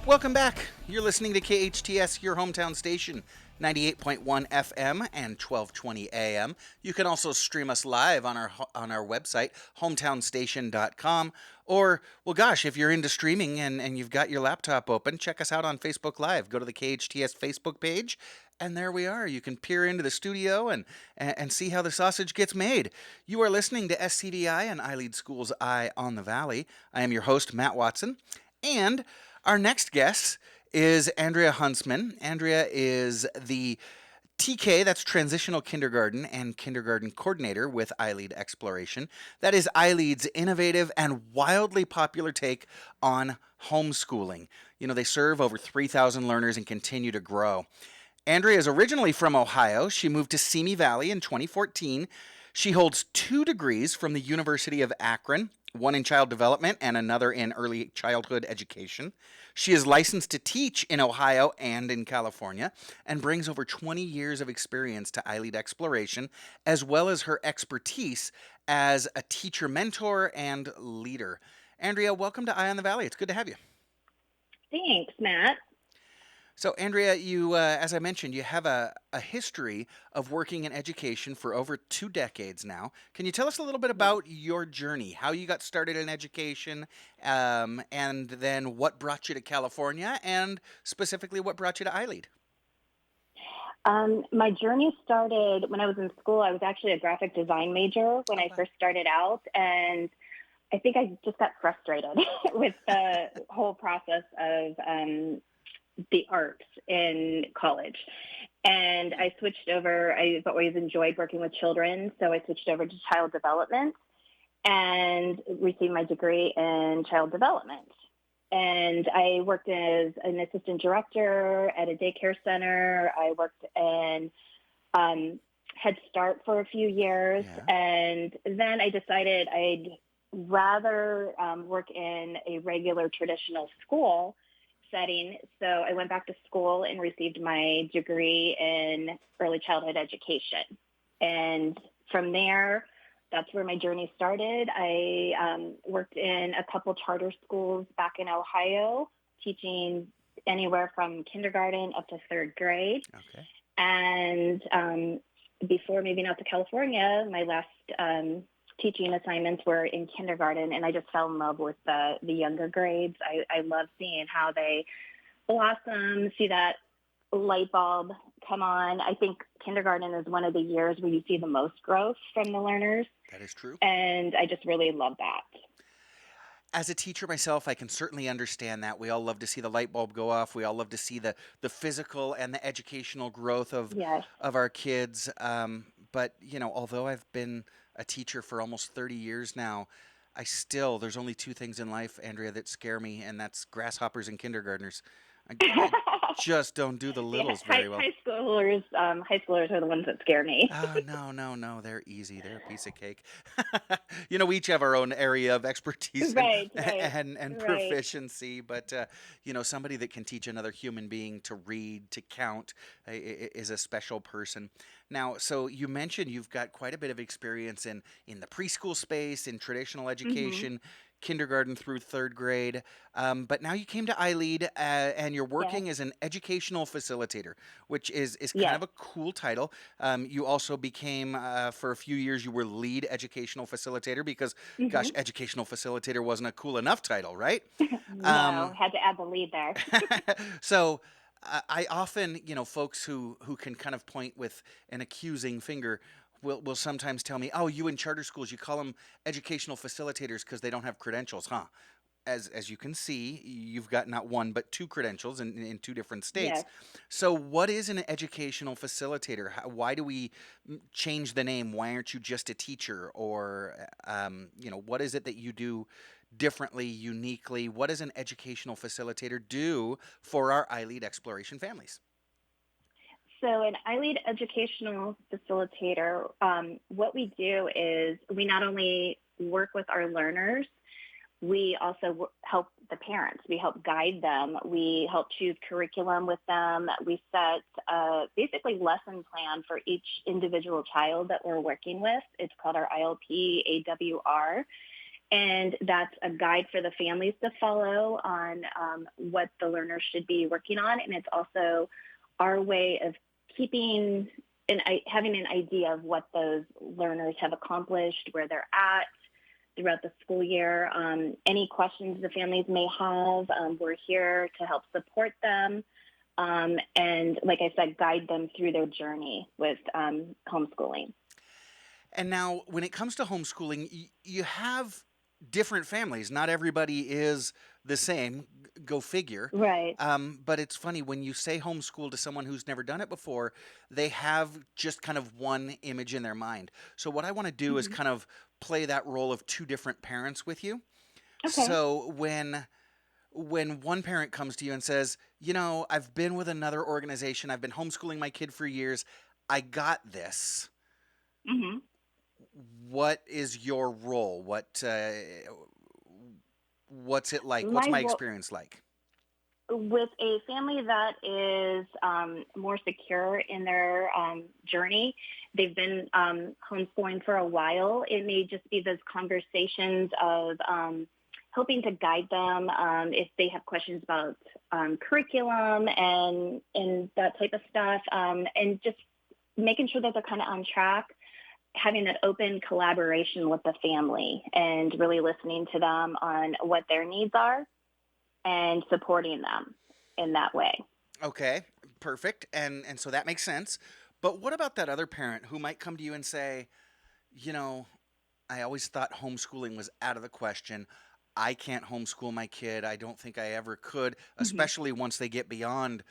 A: Welcome back. You're listening to KHTS, your hometown station, 98.1 FM and 1220 AM. You can also stream us live on our website, hometownstation.com. Or, well, gosh, if you're into streaming and you've got your laptop open, check us out on Facebook Live. Go to the KHTS Facebook page, and there we are. You can peer into the studio and see how the sausage gets made. You are listening to SCDI and iLEAD Schools Eye on the Valley. I am your host, Matt Watson, and our next guest is Andrea Huntsman. Andrea is the TK, that's Transitional Kindergarten, and Kindergarten Coordinator with iLEAD Exploration. That is iLEAD's innovative and wildly popular take on homeschooling. They serve over 3,000 learners and continue to grow. Andrea is originally from Ohio. She moved to Simi Valley in 2014. She holds 2 degrees from the University of Akron, one in child development and another in early childhood education. She is licensed to teach in Ohio and in California and brings over 20 years of experience to iLEAD Exploration, as well as her expertise as a teacher mentor and leader. Andrea, welcome to Eye on the Valley. It's good to have you.
C: Thanks, Matt.
A: So, Andrea, you, as I mentioned, you have a history of working in education for over 2 decades now. Can you tell us a little bit about your journey, how you got started in education, and then what brought you to California, and specifically what brought you to iLEAD?
C: My journey started when I was in school. I was actually a graphic design major when I first started out, and I think I just got frustrated with the whole process of the arts in college. And I switched over. I've always enjoyed working with children, so I switched over to child development and received my degree in child development. And I worked as an assistant director at a daycare center. I worked in Head Start for a few years. Yeah. And then I decided I'd rather work in a regular traditional school setting. So I went back to school and received my degree in early childhood education. And from there, that's where my journey started. I worked in a couple charter schools back in Ohio, teaching anywhere from kindergarten up to 3rd grade. Okay. And before moving out to California, my last teaching assignments were in kindergarten, and I just fell in love with the younger grades. I love seeing how they blossom, see that light bulb come on. I think kindergarten is one of the years where you see the most growth from the learners.
A: That is true.
C: And I just really love that.
A: as a teacher myself, I can certainly understand that. We all love to see the light bulb go off. We all love to see the physical and the educational growth
C: Yes.
A: of our kids. But although I've been a teacher for almost 30 years now, there's only two things in life, Andrea, that scare me, and that's grasshoppers and kindergartners. I just don't do the
C: Yeah,
A: littles very well.
C: high schoolers are the ones that scare me.
A: Oh, no, no, no. They're easy. They're a piece of cake. We each have our own area of expertise and
C: Right, right,
A: and
C: right.
A: proficiency, but somebody that can teach another human being to read, to count, is a special person. Now, so you mentioned you've got quite a bit of experience in the preschool space, in traditional
C: Mhm.
A: education, kindergarten through third grade. But now you came to iLEAD, and you're
C: Yes.
A: working as an educational facilitator, which is kind
C: Yes.
A: of a cool title. You also became, for a few years, you were lead educational facilitator because, gosh,
C: Mhm.
A: educational facilitator wasn't a cool enough title, right?
C: No,
A: Um,
C: had to add the lead there.
A: so I often, folks who can kind of point with an accusing finger will sometimes tell me, "Oh, you in charter schools, you call them educational facilitators because they don't have credentials, huh?" As you can see, you've got not one but two credentials in two different states.
C: Yes.
A: So, what is an educational facilitator? Why do we change the name? Why aren't you just a teacher? Or, what is it that you do differently, uniquely? What does an educational facilitator do for our iLead exploration families?
C: So, an iLEAD educational facilitator, what we do is we not only work with our learners, we also help the parents. We help guide them. We help choose curriculum with them. We set basically lesson plan for each individual child that we're working with. It's called our ILP AWR. And that's a guide for the families to follow on what the learners should be working on. And it's also our way of keeping and having an idea of what those learners have accomplished, where they're at throughout the school year. Any questions the families may have, we're here to help support them. And like I said, guide them through their journey with homeschooling.
A: And now, when it comes to homeschooling, you have different families. Not everybody is the same. Go figure.
C: Right.
A: But it's funny when you say homeschool to someone who's never done it before, they have just kind of one image in their mind. So, what I want to do is
C: Hmm.
A: kind of play that role of two different parents with you.
C: Okay.
A: So, when one parent comes to you and says, I've been with another organization, I've been homeschooling my kid for years, I got this.
C: Hmm.
A: What is your role? What's it like? What's
C: My
A: my
C: role
A: experience like?
C: with a family that is more secure in their journey, they've been homeschooling for a while. It may just be those conversations of helping to guide them if they have questions about curriculum and that type of stuff, and just making sure that they're kind of on track, having that open collaboration with the family and really listening to them on what their needs are and supporting them in that way.
A: Okay, perfect. And so that makes sense. But what about that other parent who might come to you and say, you know, I always thought homeschooling was out of the question. I can't homeschool my kid. I don't think I ever could,
C: Hmm.
A: especially once they get beyond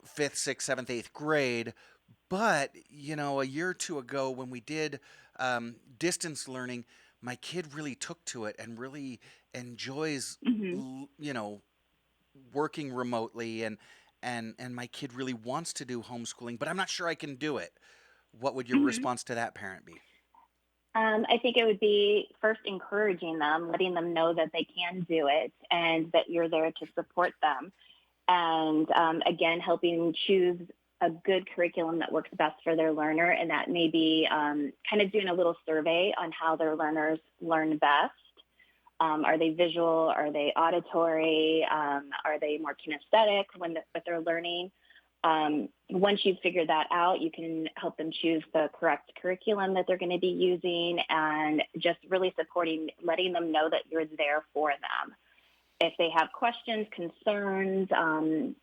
A: fifth, sixth, seventh, eighth grade. But, a year or two ago when we did distance learning, my kid really took to it and really enjoys,
C: Hmm.
A: working remotely, and my kid really wants to do homeschooling, but I'm not sure I can do it. What would your
C: Hmm.
A: response to that parent be?
C: I think it would be first encouraging them, letting them know that they can do it and that you're there to support them. And again, helping choose a good curriculum that works best for their learner. And that may be kind of doing a little survey on how their learners learn best. Are they visual? Are they auditory? Are they more kinesthetic what they're learning? Once you figure that out, you can help them choose the correct curriculum that they're going to be using and just really supporting, letting them know that you're there for them. If they have questions, concerns, and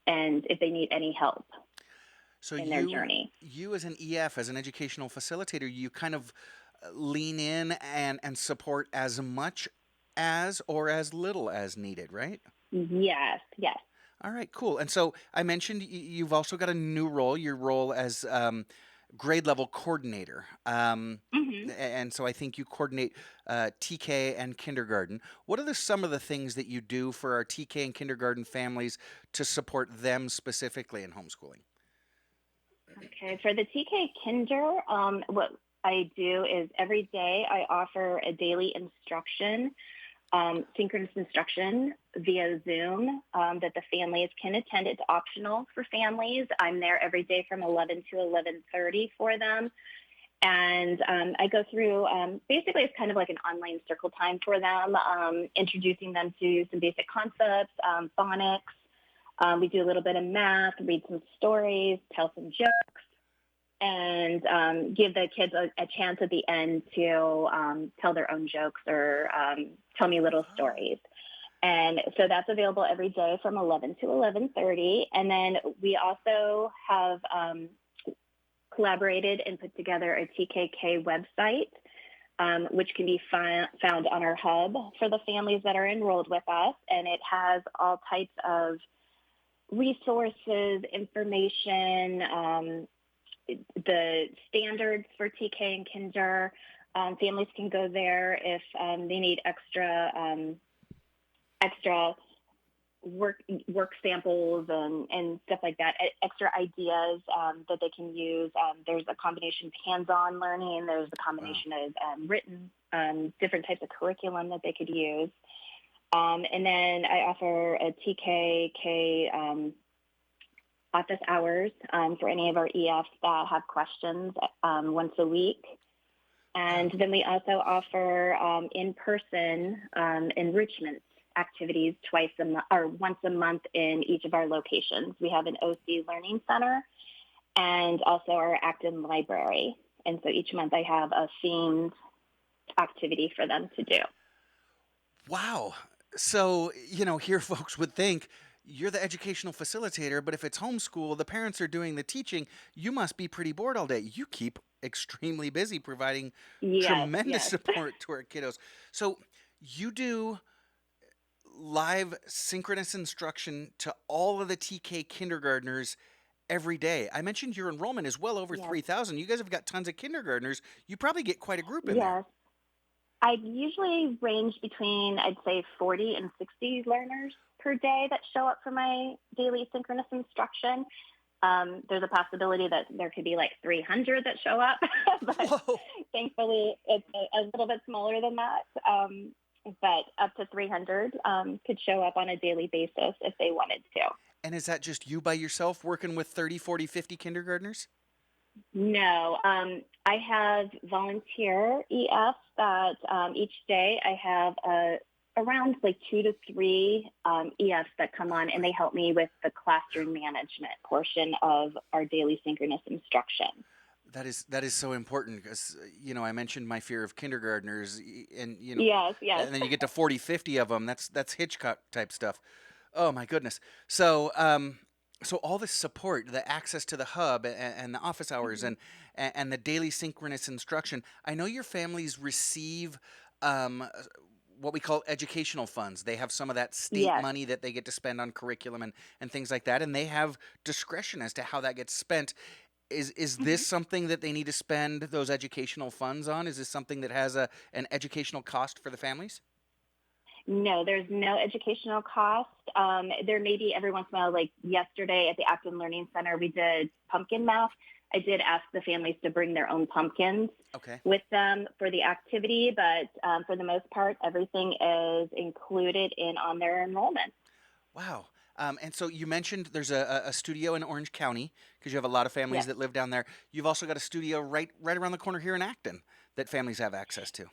C: if they need any help
A: So
C: in their
A: you
C: journey.
A: you as an EF, as an educational facilitator, you kind of lean in and support as much as or as little as needed, right?
C: Yes, yes.
A: All right, cool. And so I mentioned you've also got a new role, your role as grade level coordinator.
C: Hmm.
A: And so I think you coordinate TK and kindergarten. What are some of the things that you do for our TK and kindergarten families to support them specifically in homeschooling?
C: Okay, for the TK Kinder, what I do is every day I offer a daily instruction, synchronous instruction via Zoom that the families can attend. It's optional for families. I'm there every day from 11 to 11:30 for them. And I go through, basically it's kind of like an online circle time for them, introducing them to some basic concepts, phonics. We do a little bit of math, read some stories, tell some jokes, and give the kids a chance at the end to tell their own jokes or tell me little
A: Oh,
C: stories. And so that's available every day from 11 to 11:30. And then we also have collaborated and put together a TKK website, which can be found on our hub for the families that are enrolled with us. And it has all types of resources, information, the standards for TK and Kinder. Families can go there if they need extra work samples and stuff like that, extra ideas that they can use. There's a combination of hands-on learning. There's a
A: wow.
C: combination of written, different types of curriculum that they could use. And then I offer a TKK office hours for any of our EFs that have questions once a week. And
A: Wow.
C: then we also offer in-person enrichment activities or once a month in each of our locations. We have an OC Learning Center and also our Acton Library. And so each month I have a themed activity for them to do.
A: Wow. So, here folks would think you're the educational facilitator, but if it's homeschool, the parents are doing the teaching, you must be pretty bored all day. You keep extremely busy providing
C: Yes,
A: tremendous
C: yes.
A: support to our kiddos. So, you do live synchronous instruction to all of the TK kindergartners every day. I mentioned your enrollment is well over
C: Yes,
A: 3,000. You guys have got tons of kindergartners. You probably get quite a group in there.
C: yes. I usually range between, I'd say, 40 and 60 learners per day that show up for my daily synchronous instruction. There's a possibility that there could be like 300 that show up, but
A: Whoa.
C: thankfully it's a little bit smaller than that. But up to 300 could show up on a daily basis if they wanted to.
A: And is that just you by yourself working with 30, 40, 50 kindergartners?
C: No, I have volunteer EFs that each day I have around like 2 to 3 EFs that come
A: Oh,
C: on and they
A: great.
C: help me with the classroom management portion of our daily synchronous instruction.
A: That is so important because I mentioned my fear of kindergartners and
C: Yes, yes.
A: and then you get to 40, 50 of them. That's Hitchcock type stuff. Oh my goodness. So all this support, the access to the hub and the office hours
C: Mhm.
A: and the daily synchronous instruction. I know your families receive um, what we call educational funds. They have some of that state
C: Yes.
A: money that they get to spend on curriculum and things like that, and they have discretion as to how that gets spent. Is this
C: Mhm.
A: something that they need to spend those educational funds on? Is this something that has an educational cost for the families?
C: No, there's no educational cost. There may be every once in a while, like yesterday at the Acton Learning Center, we did pumpkin math. I did ask the families to bring their own pumpkins
A: Okay.
C: with them for the activity, but for the most part, everything is included in on their enrollment.
A: Wow. And so you mentioned there's a studio in Orange County because you have a lot of families
C: Yes.
A: that live down there. You've also got a studio right around the corner here in Acton that families have access to.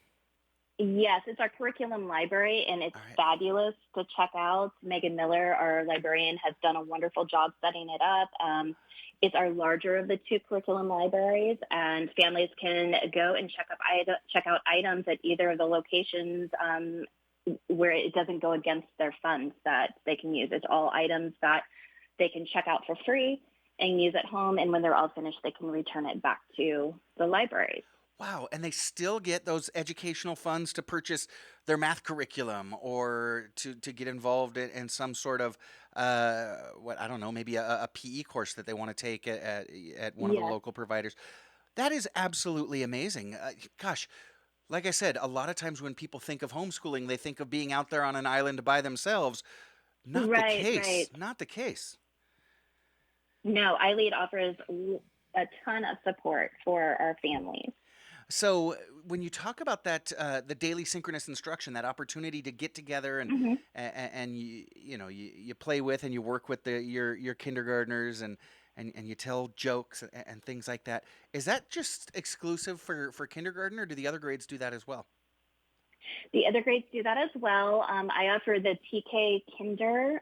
C: Yes, it's our curriculum library, and it's
A: All right.
C: fabulous to check out. Megan Miller, our librarian, has done a wonderful job setting it up. It's our larger of the two curriculum libraries, and families can go and check out items at either of the locations where it doesn't go against their funds that they can use. It's all items that they can check out for free and use at home, and when they're all finished, they can return it back to the libraries.
A: Wow, and they still get those educational funds to purchase their math curriculum or to get involved in some sort of what I don't know, maybe a PE course that they want to take at one of the
C: Yes.
A: local providers. That is absolutely amazing. Gosh, like I said, a lot of times when people think of homeschooling, they think of being out there on an island by themselves. Not the
C: Right,
A: case.
C: right.
A: Not the case.
C: No, iLEAD offers a ton of support for our families.
A: So when you talk about that, the daily synchronous instruction, that opportunity to get together
C: Hmm.
A: and you play with and you work with your kindergartners and you tell jokes and things like that. Is that just exclusive for kindergarten, or do the other grades do that as well?
C: The other grades do that as well. I offer the TK Kinder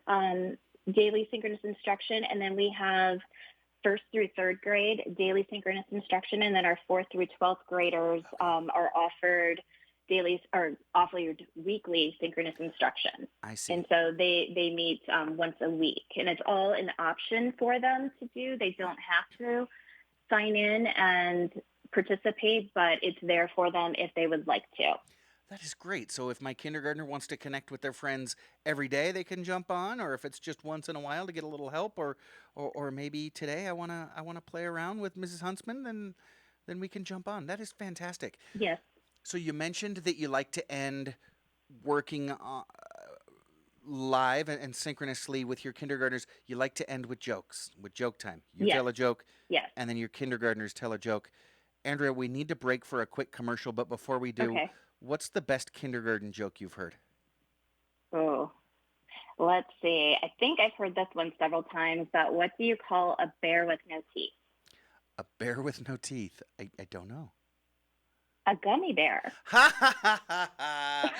C: daily synchronous instruction, and then we have first through third grade daily synchronous instruction, and then our fourth through 12th graders
A: Okay,
C: are offered weekly synchronous instruction.
A: I see.
C: And so they meet once a week, and it's all an option for them to do. They don't have to sign in and participate, but it's there for them if they would like to.
A: That is great. So if my kindergartner wants to connect with their friends every day, they can jump on, or if it's just once in a while to get a little help, or maybe today I wanna play around with Mrs. Huntsman, then we can jump on. That is fantastic.
C: Yes.
A: So you mentioned that you like to end working live and synchronously with your kindergartners. You like to end with jokes, with joke time. You
C: Yes.
A: tell a joke,
C: Yes.
A: and then your kindergartners tell a joke. Andrea, we need to break for a quick commercial, but before we do,
C: Okay.
A: what's the best kindergarten joke you've heard?
C: Oh, let's see. I think I've heard this one several times, but what do you call a bear with no teeth?
A: A bear with no teeth. I don't know.
C: A gummy bear.
A: Ha ha ha ha ha.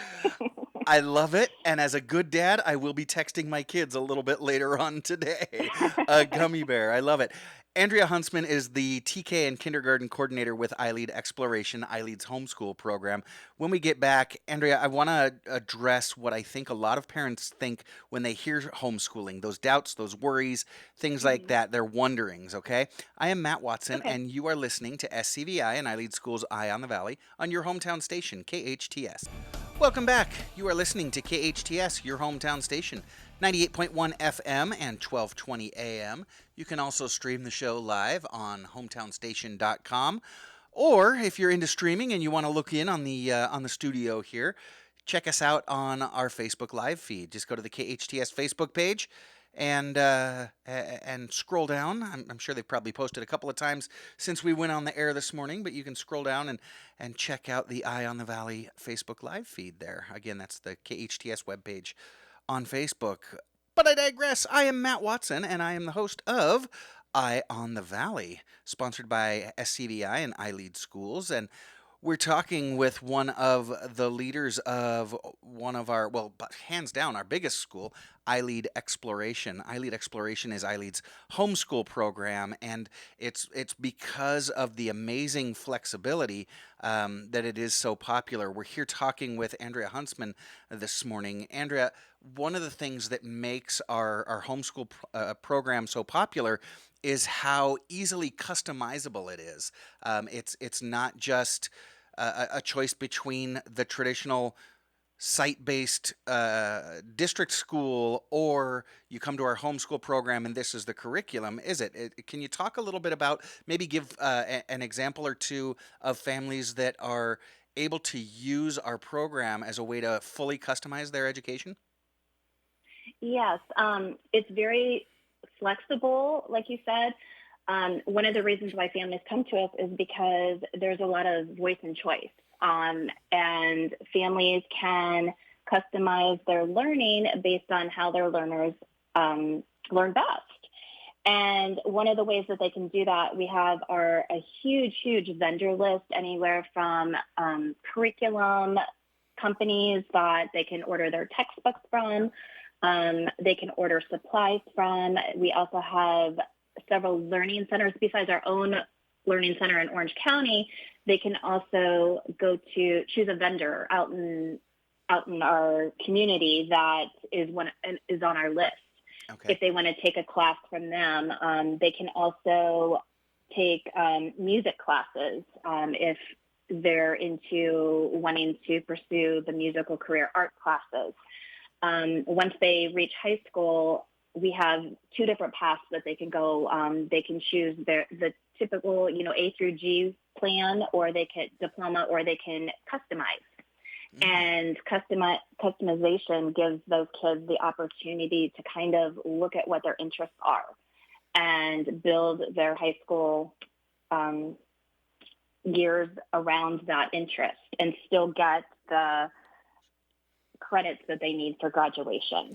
A: I love it. And as a good dad, I will be texting my kids a little bit later on today. A gummy bear. I love it. Andrea Huntsman is the TK and kindergarten coordinator with iLEAD Exploration, iLEAD's homeschool program. When we get back, Andrea, I want to address what I think a lot of parents think when they hear homeschooling, those doubts, those worries, things like
C: Hmm.
A: that, their wonderings, okay? I am Matt Watson,
C: Okay.
A: and you are listening to SCVI and iLEAD School's Eye on the Valley on your hometown station, KHTS. Welcome back. You are listening to KHTS, your hometown station, 98.1 FM and 1220 AM. You can also stream the show live on hometownstation.com. Or if you're into streaming and you want to look in on the studio here, check us out on our Facebook live feed. Just go to the KHTS Facebook page and scroll down. I'm sure they've probably posted a couple of times since we went on the air this morning, but you can scroll down and check out the Eye on the Valley Facebook live feed there. Again, that's the KHTS webpage on Facebook. But I digress. I am Matt Watson, and I am the host of Eye on the Valley, sponsored by SCVI and iLEAD Schools. And we're talking with one of the leaders of one of our, well, hands down, our biggest school, iLEAD Exploration. iLEAD Exploration is iLEAD's homeschool program, and it's because of the amazing flexibility that it is so popular. We're here talking with Andrea Huntsman this morning. Andrea, one of the things that makes our homeschool program so popular is how easily customizable it is. It's not just a choice between the traditional site-based district school or you come to our homeschool program and this is the curriculum, is it? Can you talk a little bit about, maybe give an example or two of families that are able to use our program as a way to fully customize their education?
C: Yes. It's very flexible, like you said. One of the reasons why families come to us is because there's a lot of voice and choice. And families can customize their learning based on how their learners learn best. And one of the ways that they can do that, we have a huge vendor list, anywhere from curriculum companies that they can order their textbooks from. They can order supplies from. We also have several learning centers besides our own learning center in Orange County. They can also choose a vendor out in our community that is on our list.
A: Okay.
C: If they want to take a class from them, they can also take music classes if they're into wanting to pursue the musical career art classes. Once they reach high school, we have two different paths that they can go. They can choose the typical, A through G plan, or they can diploma, or they can customize.
A: Mm.
C: And customization gives those kids the opportunity to kind of look at what their interests are and build their high school um, years around that interest and still get the credits that they need for graduation.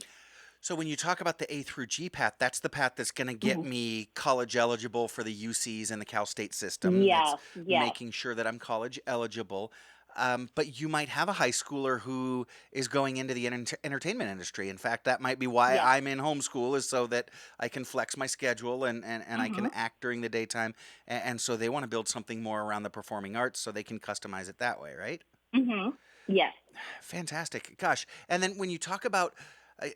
A: So when you talk about the A through G path, that's the path that's going to get
C: Mhm.
A: me college eligible for the UCs and the Cal State system. That's
C: Yes, yes.
A: making sure that I'm college eligible. But you might have a high schooler who is going into the entertainment industry. In fact, that might be why
C: Yes.
A: I'm in homeschool, is so that I can flex my schedule and I can
C: Hmm.
A: act during the daytime. And so they want to build something more around the performing arts so they can customize it that way, right?
C: Hmm. Yes.
A: Fantastic. Gosh. And then when you talk about,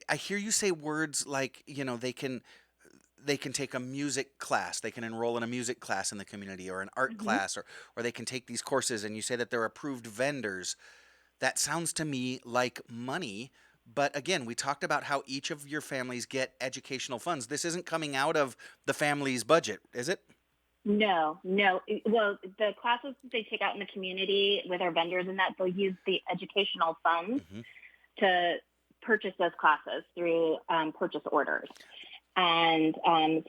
A: I hear you say words like, they can take a music class, they can enroll in a music class in the community, or an art
C: Hmm.
A: class, or they can take these courses, and you say that they're approved vendors. That sounds to me like money. But again, we talked about how each of your families get educational funds. This isn't coming out of the family's budget, is it?
C: No, no. Well, the classes that they take out in the community with our vendors and that, they'll use the educational funds
A: Hmm.
C: to purchase those classes through purchase orders. And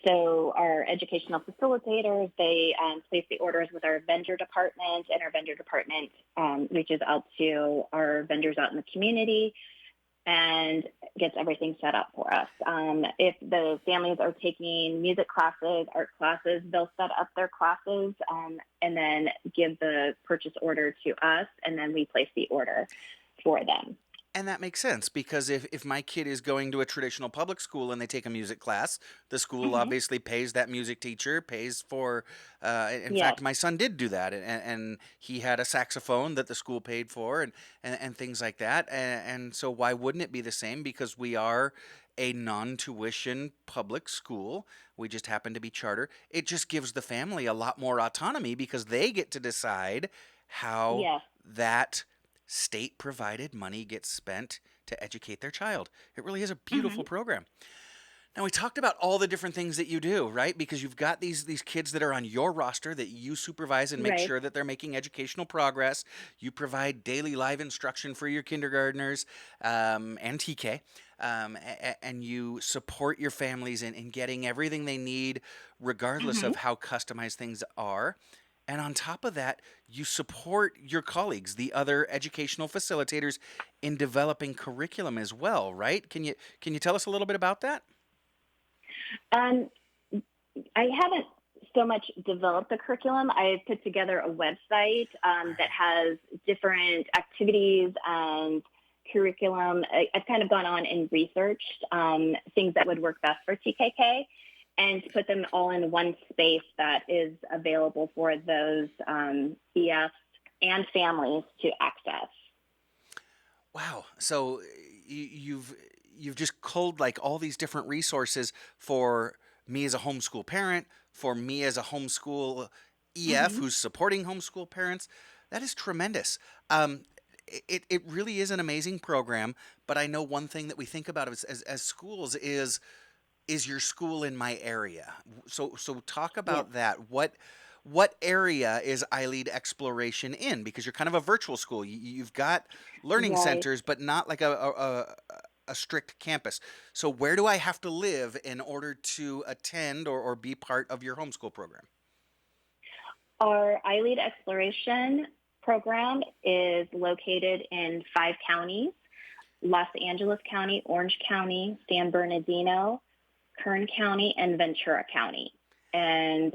C: so our educational facilitators, they place the orders with our vendor department, and our vendor department reaches out to our vendors out in the community and gets everything set up for us. If the families are taking music classes, art classes, they'll set up their classes and then give the purchase order to us, and then we place the order for them.
A: And that makes sense, because if my kid is going to a traditional public school and they take a music class, the school
C: Hmm.
A: obviously pays that music teacher, pays for. In
C: Yes.
A: fact, my son did do that, and he had a saxophone that the school paid for, and things like that. And so, why wouldn't it be the same? Because we are a non tuition public school. We just happen to be charter. It just gives the family a lot more autonomy because they get to decide how
C: Yes.
A: that state provided money gets spent to educate their child. It really is a beautiful
C: Hmm.
A: program. Now, we talked about all the different things that you do, right? Because you've got these kids that are on your roster that you supervise and make
C: Right.
A: sure that they're making educational progress. You provide daily live instruction for your kindergartners and TK. And you support your families in getting everything they need, regardless
C: Hmm.
A: of how customized things are. And on top of that, you support your colleagues, the other educational facilitators, in developing curriculum as well, right? Can you tell us a little bit about that?
C: Um, I haven't so much developed the curriculum. I put together a website that has different activities and curriculum. I've kind of gone on and researched things that would work best for TKK and put them all in one space that is available for those EFs and families to access.
A: Wow. So you've just culled like all these different resources for me as a homeschool parent, for me as a homeschool EF
C: Hmm.
A: who's supporting homeschool parents. That is tremendous. Um, it really is an amazing program. But I know one thing that we think about as schools is your school in my area? So talk
C: Yes.
A: about that. What area is iLEAD Exploration in? Because you're kind of a virtual school. You've got learning
C: Right.
A: centers, but not like a strict campus. So where do I have to live in order to attend or be part of your homeschool program?
C: Our iLEAD Exploration program is located in 5 counties: Los Angeles County, Orange County, San Bernardino, Kern County, and Ventura County. And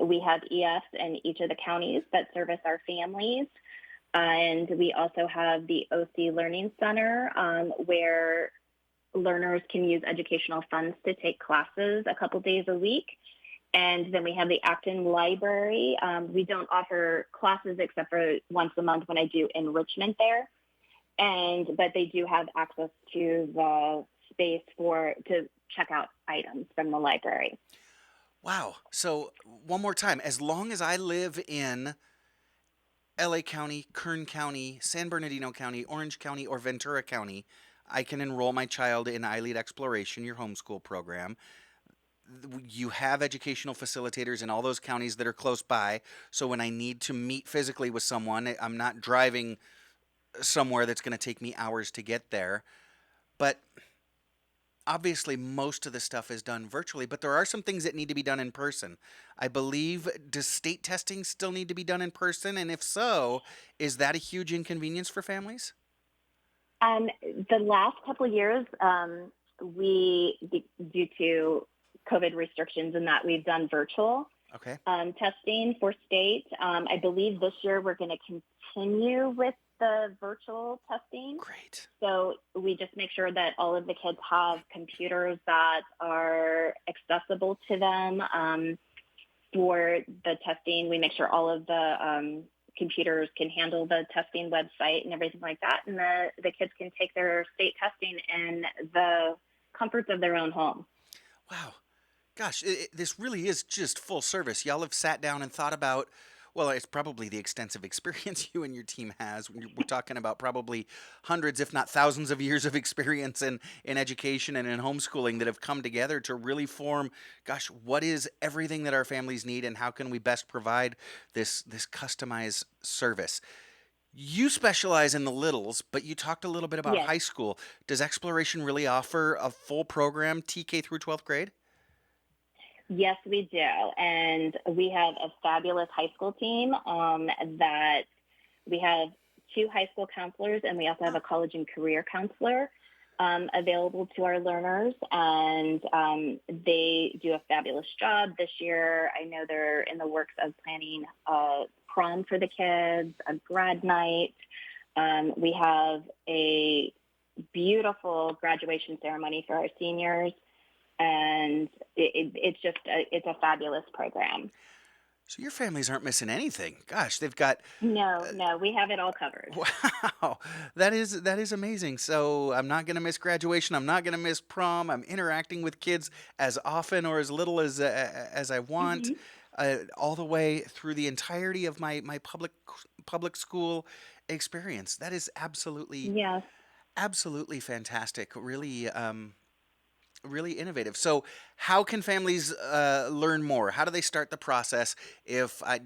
C: we have EFs in each of the counties that service our families. And we also have the OC Learning Center where learners can use educational funds to take classes a couple days a week. And then we have the Acton Library. We don't offer classes except for once a month when I do enrichment there. But they do have access to the space to check out items from the library.
A: Wow. So one more time, as long as I live in LA County, Kern County, San Bernardino County, Orange County, or Ventura County, I can enroll my child in iLEAD Exploration, your homeschool program. You have educational facilitators in all those counties that are close by. So when I need to meet physically with someone, I'm not driving somewhere that's going to take me hours to get there. But obviously, most of the stuff is done virtually, but there are some things that need to be done in person. I believe, does state testing still need to be done in person? And if so, is that a huge inconvenience for families?
C: The last couple of years, due to COVID restrictions and that, we've done virtual
A: Okay,
C: testing for state. I believe this year we're going to continue with the virtual testing.
A: great.
C: So we just make sure that all of the kids have computers that are accessible to them for the testing. We make sure all of the computers can handle the testing website and everything like that. And the kids can take their state testing in the comforts of their own home.
A: Wow. Gosh, this really is just full service. Y'all have sat down and thought about, well, it's probably the extensive experience you and your team has. We're talking about probably hundreds, if not thousands of years of experience in education and in homeschooling that have come together to really form, gosh, what is everything that our families need and how can we best provide this customized service? You specialize in the littles, but you talked a little bit about
C: Yes.
A: high school. Does Exploration really offer a full program, TK through 12th grade?
C: Yes, we do. And we have a fabulous high school team that we have two high school counselors, and we also have a college and career counselor available to our learners. And they do a fabulous job. This year, I know they're in the works of planning a prom for the kids, a grad night. We have a beautiful graduation ceremony for our seniors. And it's a fabulous program.
A: So your families aren't missing anything. Gosh, they've got
C: No, we have it all covered.
A: wow. That is amazing. So I'm not going to miss graduation. I'm not going to miss prom. I'm interacting with kids as often or as little as I want.
C: Hmm.
A: All the way through the entirety of my public school experience. That is
C: Yes.
A: absolutely fantastic. Really innovative. So, how can families learn more? How do they start the process? If I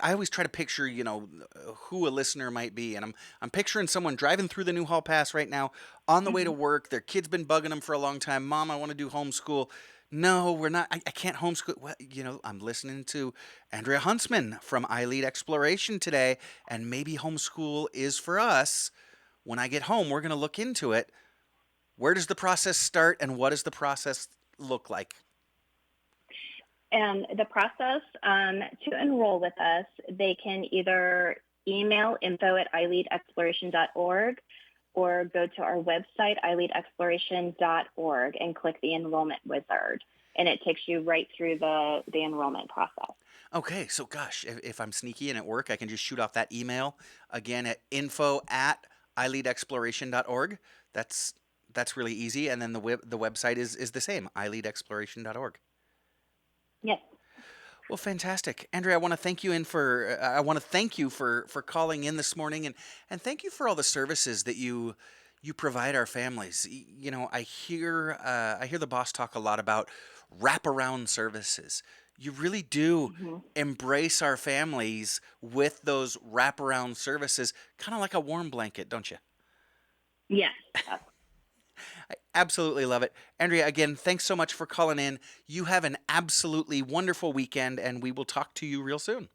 A: always try to picture, who a listener might be, and I'm picturing someone driving through the Newhall Pass right now on the way to
C: Hmm.
A: work. Their kid's been bugging them for a long time. Mom, I want to do homeschool. No, we're not. I can't homeschool. Well, I'm listening to Andrea Huntsman from iLEAD Exploration today, and maybe homeschool is for us. When I get home, we're going to look into it. Where does the process start and what does the process look like?
C: And the process to enroll with us, they can either email info@ileadexploration.org or go to our website, ileadexploration.org, and click the enrollment wizard. And it takes you right through the enrollment process.
A: Okay, so gosh, if I'm sneaky and at work, I can just shoot off that email again at info@ileadexploration.org. That's really easy. And then the website is the same, ileadexploration.org.
C: Yes.
A: Well, fantastic, Andrea. I want to thank you for calling in this morning, and thank you for all the services that you provide our families. I hear the boss talk a lot about wraparound services. You really do
C: Hmm.
A: embrace our families with those wraparound services, kind of like a warm blanket, don't you?
C: Yes.
A: I absolutely love it. Andrea, again, thanks so much for calling in. You have an absolutely wonderful weekend, and we will talk to you real soon.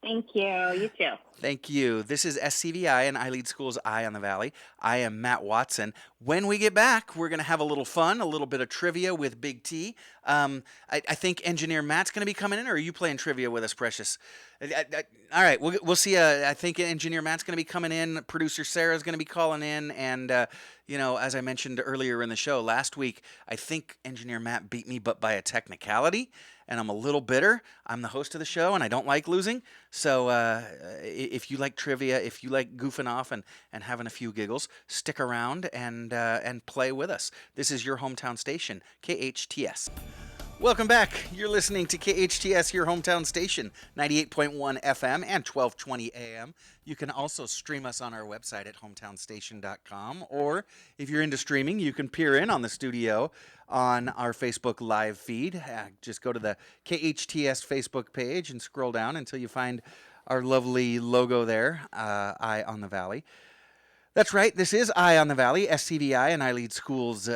C: Thank you. You too.
A: Thank you. This is SCVI and iLEAD Schools Eye on the Valley. I am Matt Watson. When we get back, we're going to have a little fun, a little bit of trivia with Big T. I think Engineer Matt's going to be coming in, or are you playing trivia with us, Precious? All right, we'll see. I think Engineer Matt's going to be coming in. Producer Sarah's going to be calling in. And, as I mentioned earlier in the show last week, I think Engineer Matt beat me, but by a technicality. And I'm a little bitter. I'm the host of the show, and I don't like losing. So if you like trivia, if you like goofing off and having a few giggles, stick around and play with us. This is your hometown station, KHTS. Welcome back. You're listening to KHTS, your hometown station, 98.1 FM and 1220 AM. You can also stream us on our website at hometownstation.com, or if you're into streaming, you can peer in on the studio on our Facebook live feed. Just go to the KHTS Facebook page and scroll down until you find our lovely logo there, Eye on the Valley. That's right. This is Eye on the Valley, SCVI, and iLEAD Schools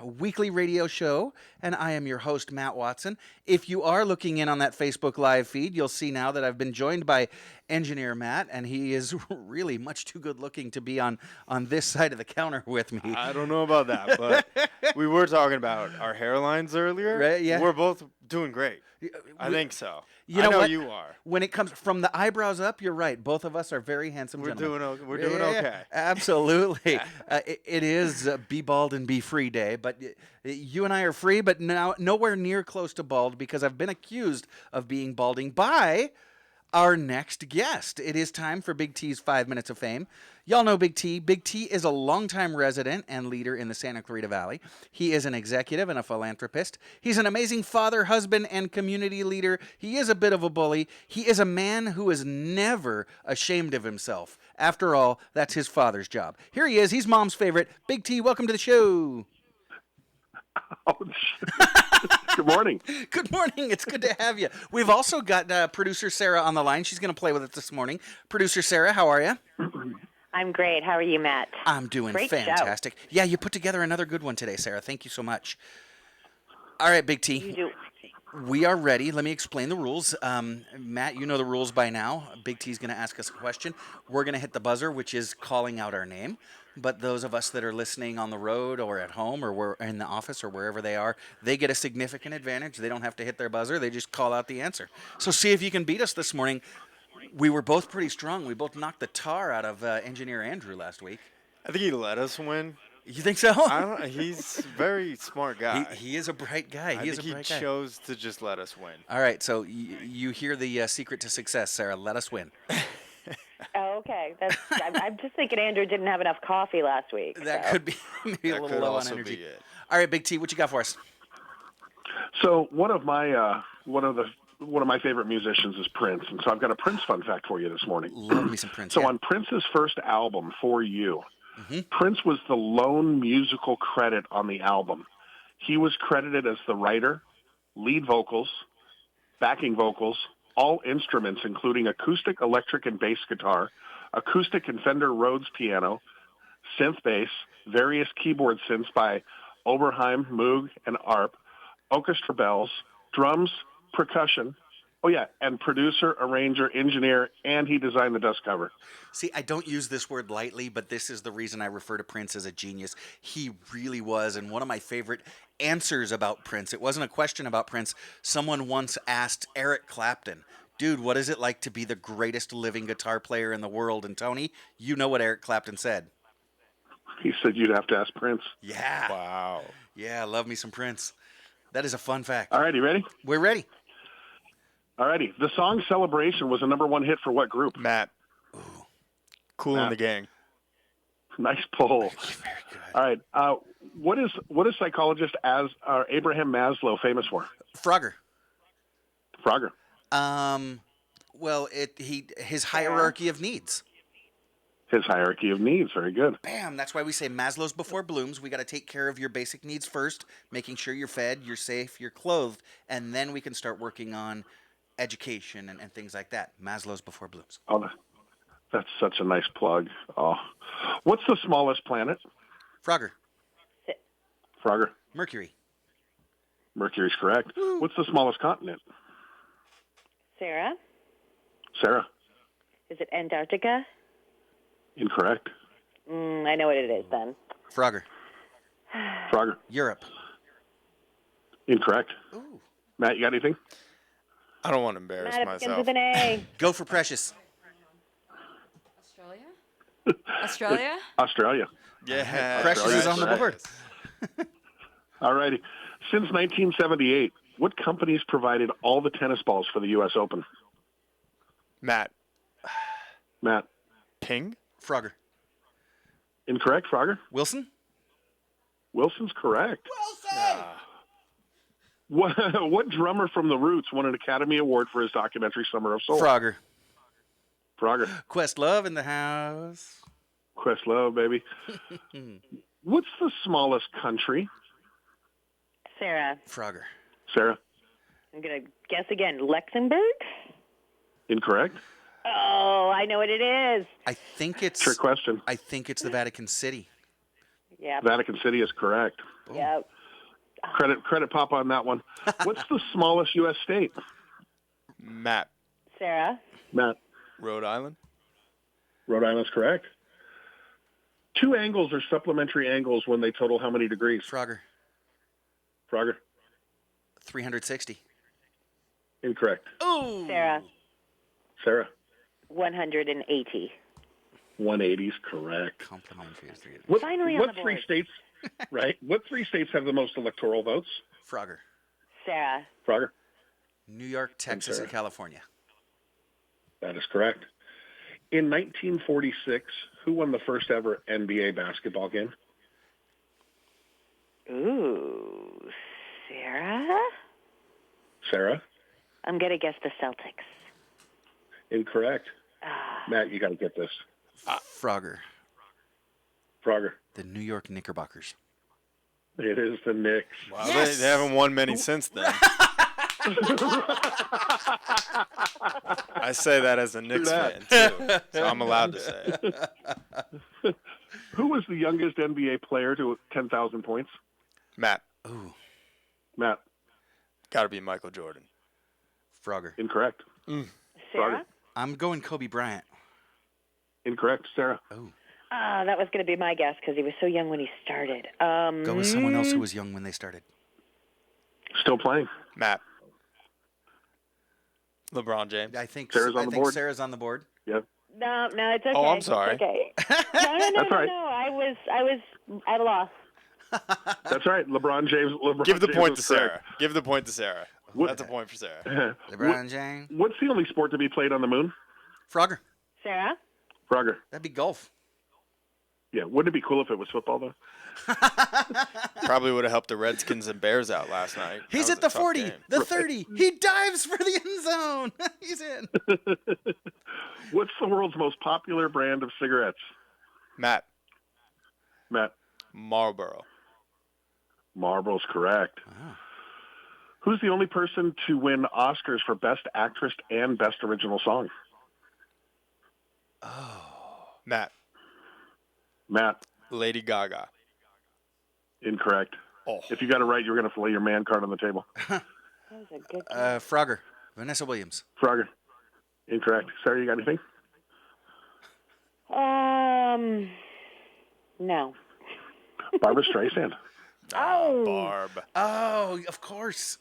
A: weekly radio show. And I am your host, Matt Watson. If you are looking in on that Facebook live feed, you'll see now that I've been joined by engineer Matt, and he is really much too good looking to be on this side of the counter with me.
D: I don't know about that, but we were talking about our hairlines earlier.
A: Right, yeah.
D: We're both doing great. I think so.
A: You know what?
D: You are.
A: When it comes from the eyebrows up, you're right. Both of us are very handsome gentlemen.
D: We're doing okay.
A: Absolutely. It is Be Bald and Be Free Day, but you and I are free, but now nowhere near close to bald because I've been accused of being balding by our next guest. It is time for Big T's 5 Minutes of Fame. Y'all know Big T. Big T is a longtime resident and leader in the Santa Clarita Valley. He is an executive and a philanthropist. He's an amazing father, husband, and community leader. He is a bit of a bully. He is a man who is never ashamed of himself. After all, that's his father's job. Here he is. He's Mom's favorite. Big T, welcome to the show.
E: Good morning.
A: Good morning. It's good to have you. We've also got producer Sarah on the line. She's going to play with us this morning. Producer Sarah, how are you?
F: I'm great. How are you, Matt?
A: I'm doing
F: Great
A: fantastic.
F: Show.
A: Yeah, you put together another good one today, Sarah. Thank you so much. All right, Big T.
F: You do.
A: We are ready. Let me explain the rules. Matt, you know the rules by now. Big T's going to ask us a question. We're going to hit the buzzer, which is calling out our name. But those of us that are listening on the road or at home or we're in the office or wherever they are, they get a significant advantage. They don't have to hit their buzzer. They just call out the answer. So see if you can beat us this morning. We were both pretty strong. We both knocked the tar out of engineer Andrew last week.
D: I think he let us win.
A: You think so?
D: He's a very smart guy.
A: He is a bright guy.
D: I think he chose to just let us win.
A: All right, so you hear the secret to success, Sarah. Let us win.
F: Oh, okay. I'm just thinking Andrew didn't have enough coffee last week.
A: That
F: so.
A: could be maybe a little low on energy. All right, Big T, what you got for us?
E: So one of my favorite musicians is Prince, and so I've got a Prince fun fact for you this morning.
A: Love me some Prince.
E: So
A: yeah.
E: on Prince's first album, For You, Prince was the lone musical credit on the album. He was credited as the writer, lead vocals, backing vocals, all instruments, including acoustic, electric, and bass guitar, acoustic and Fender Rhodes piano, synth bass, various keyboard synths by Oberheim, Moog, and ARP, orchestra bells, drums, percussion, and producer, arranger, engineer, and he designed the dust cover.
A: See, I don't use this word lightly, but this is the reason I refer to Prince as a genius. He really was, and one of my favorite answers about Prince, it wasn't a question about Prince. Someone once asked Eric Clapton, dude, what is it like to be the greatest living guitar player in the world? And Tony, you know what Eric Clapton said.
E: He said you'd have to ask Prince.
A: Yeah.
D: Wow.
A: Yeah, love me some Prince. That is a fun fact.
E: All right, you ready?
A: We're ready.
E: All righty. The song Celebration was a -- hit for what group?
D: Matt.
A: Ooh.
D: Cool in the Gang.
E: Nice pull.
A: Very good.
E: All right. What is psychologist Abraham Maslow famous for?
A: Frogger.
E: Frogger.
A: Well, his hierarchy of needs.
E: His hierarchy of needs. Very good.
A: Bam. That's why we say Maslow's before Bloom's. We got to take care of your basic needs first, making sure you're fed, you're safe, you're clothed, and then we can start working on education and things like that. Maslow's before Bloom's.
E: Oh, that's such a nice plug. Oh, what's the smallest planet?
A: Frogger.
E: Frogger.
A: Mercury.
E: Mercury's correct.
A: Woo.
E: What's the smallest continent?
F: Sarah,
E: Sarah.
F: is it Antarctica?
E: Incorrect.
F: I know what it is then.
A: Frogger.
E: Frogger.
A: Europe.
E: Incorrect.
A: Ooh.
E: Matt, you got anything?
D: I don't want to embarrass
F: Matt, it begins
D: myself.
F: with an A.
A: Go for Precious.
G: Australia?
E: Australia.
D: Yeah.
A: Precious is on the board.
E: All righty. Since 1978, what companies provided all the tennis balls for the U.S. Open?
D: Matt.
E: Matt.
D: Ping?
A: Frogger.
E: Incorrect, Frogger.
A: Wilson?
E: Wilson's correct.
A: Wilson!
E: What drummer from The Roots won an Academy Award for his documentary Summer of Soul?
A: Frogger.
E: Frogger.
A: Questlove in the house.
E: Questlove, baby. What's the smallest country?
F: Sarah.
A: Frogger.
E: Sarah.
F: I'm going to guess again. Luxembourg?
E: Incorrect.
F: Oh, I know what it is.
A: I think it's
E: Trick question.
A: I think it's the Vatican City.
F: Yep.
E: Vatican City is correct.
F: Yep.
E: Credit Pop on that one. What's the smallest U.S. state?
D: Matt.
F: Sarah.
E: Matt.
D: Rhode Island.
E: Rhode Island's correct. Two angles are supplementary angles when they total how many degrees?
A: Frogger.
E: Frogger.
A: 360.
E: Incorrect.
A: Oh.
F: Sarah.
E: Sarah.
F: 180.
E: 180 is correct.
A: Complimentary is 3.
F: Finally on
E: what
F: the
E: three
F: board.
E: states? Right. What three states have the most electoral votes?
A: Frogger.
F: Sarah.
E: Frogger.
A: New York, Texas, and California.
E: That is correct. In 1946, who won the first ever NBA basketball game?
F: Ooh. Sarah?
E: Sarah?
F: I'm going to guess the Celtics.
E: Incorrect. Matt, you got to get this.
A: Frogger.
E: Frogger.
A: The New York Knickerbockers.
E: It is the Knicks.
D: Wow,
A: Yes!
D: they haven't won many since then. I say that as a Knicks fan, too, so I'm allowed to say it.
E: Who was the youngest NBA player to 10,000 points?
D: Matt.
A: Ooh.
E: Matt.
D: Got to be Michael Jordan.
A: Frogger.
E: Incorrect.
F: Sarah?
A: I'm going Kobe Bryant.
E: Incorrect. Sarah.
A: Oh.
F: That was going to be my guess because he was so young when he started.
A: Go with someone else who was young when they started.
E: Still playing.
D: Matt.
A: I
D: LeBron James.
A: think
E: I think
A: Sarah's on the board.
E: Yep.
F: No, it's okay.
D: Oh, I'm sorry.
F: It's okay. No,
E: That's right.
F: no. I was at a loss.
E: That's right. LeBron James.
D: Give the
E: James
D: point to
E: was
D: Sarah.
E: correct.
D: Give the point to Sarah.
E: What-
D: That's a point for Sarah.
A: LeBron James.
E: What's the only sport to be played on the moon?
A: Frogger.
F: Sarah?
E: Frogger.
A: That'd be golf.
E: Yeah. Wouldn't it be cool if it was football, though?
D: Probably would have helped the Redskins and Bears out last night.
A: He's
D: That
A: at
D: was
A: the
D: a tough
A: 40,
D: game.
A: the 30. He dives for the end zone. He's in.
E: What's the world's most popular brand of cigarettes?
D: Matt.
E: Matt.
D: Marlboro.
E: Marlboro's correct.
A: Wow.
E: Who's the only person to win Oscars for Best Actress and Best Original Song?
D: Matt.
E: Matt.
D: Lady Gaga.
E: Incorrect.
D: Oh.
E: If you got it right, you're going to lay your man card on the table.
F: That was a good guess.
A: Frogger. Vanessa Williams.
E: Frogger. Incorrect. Sarah, you got anything?
F: No.
E: Barbara Streisand.
D: Barb.
A: Oh, of course.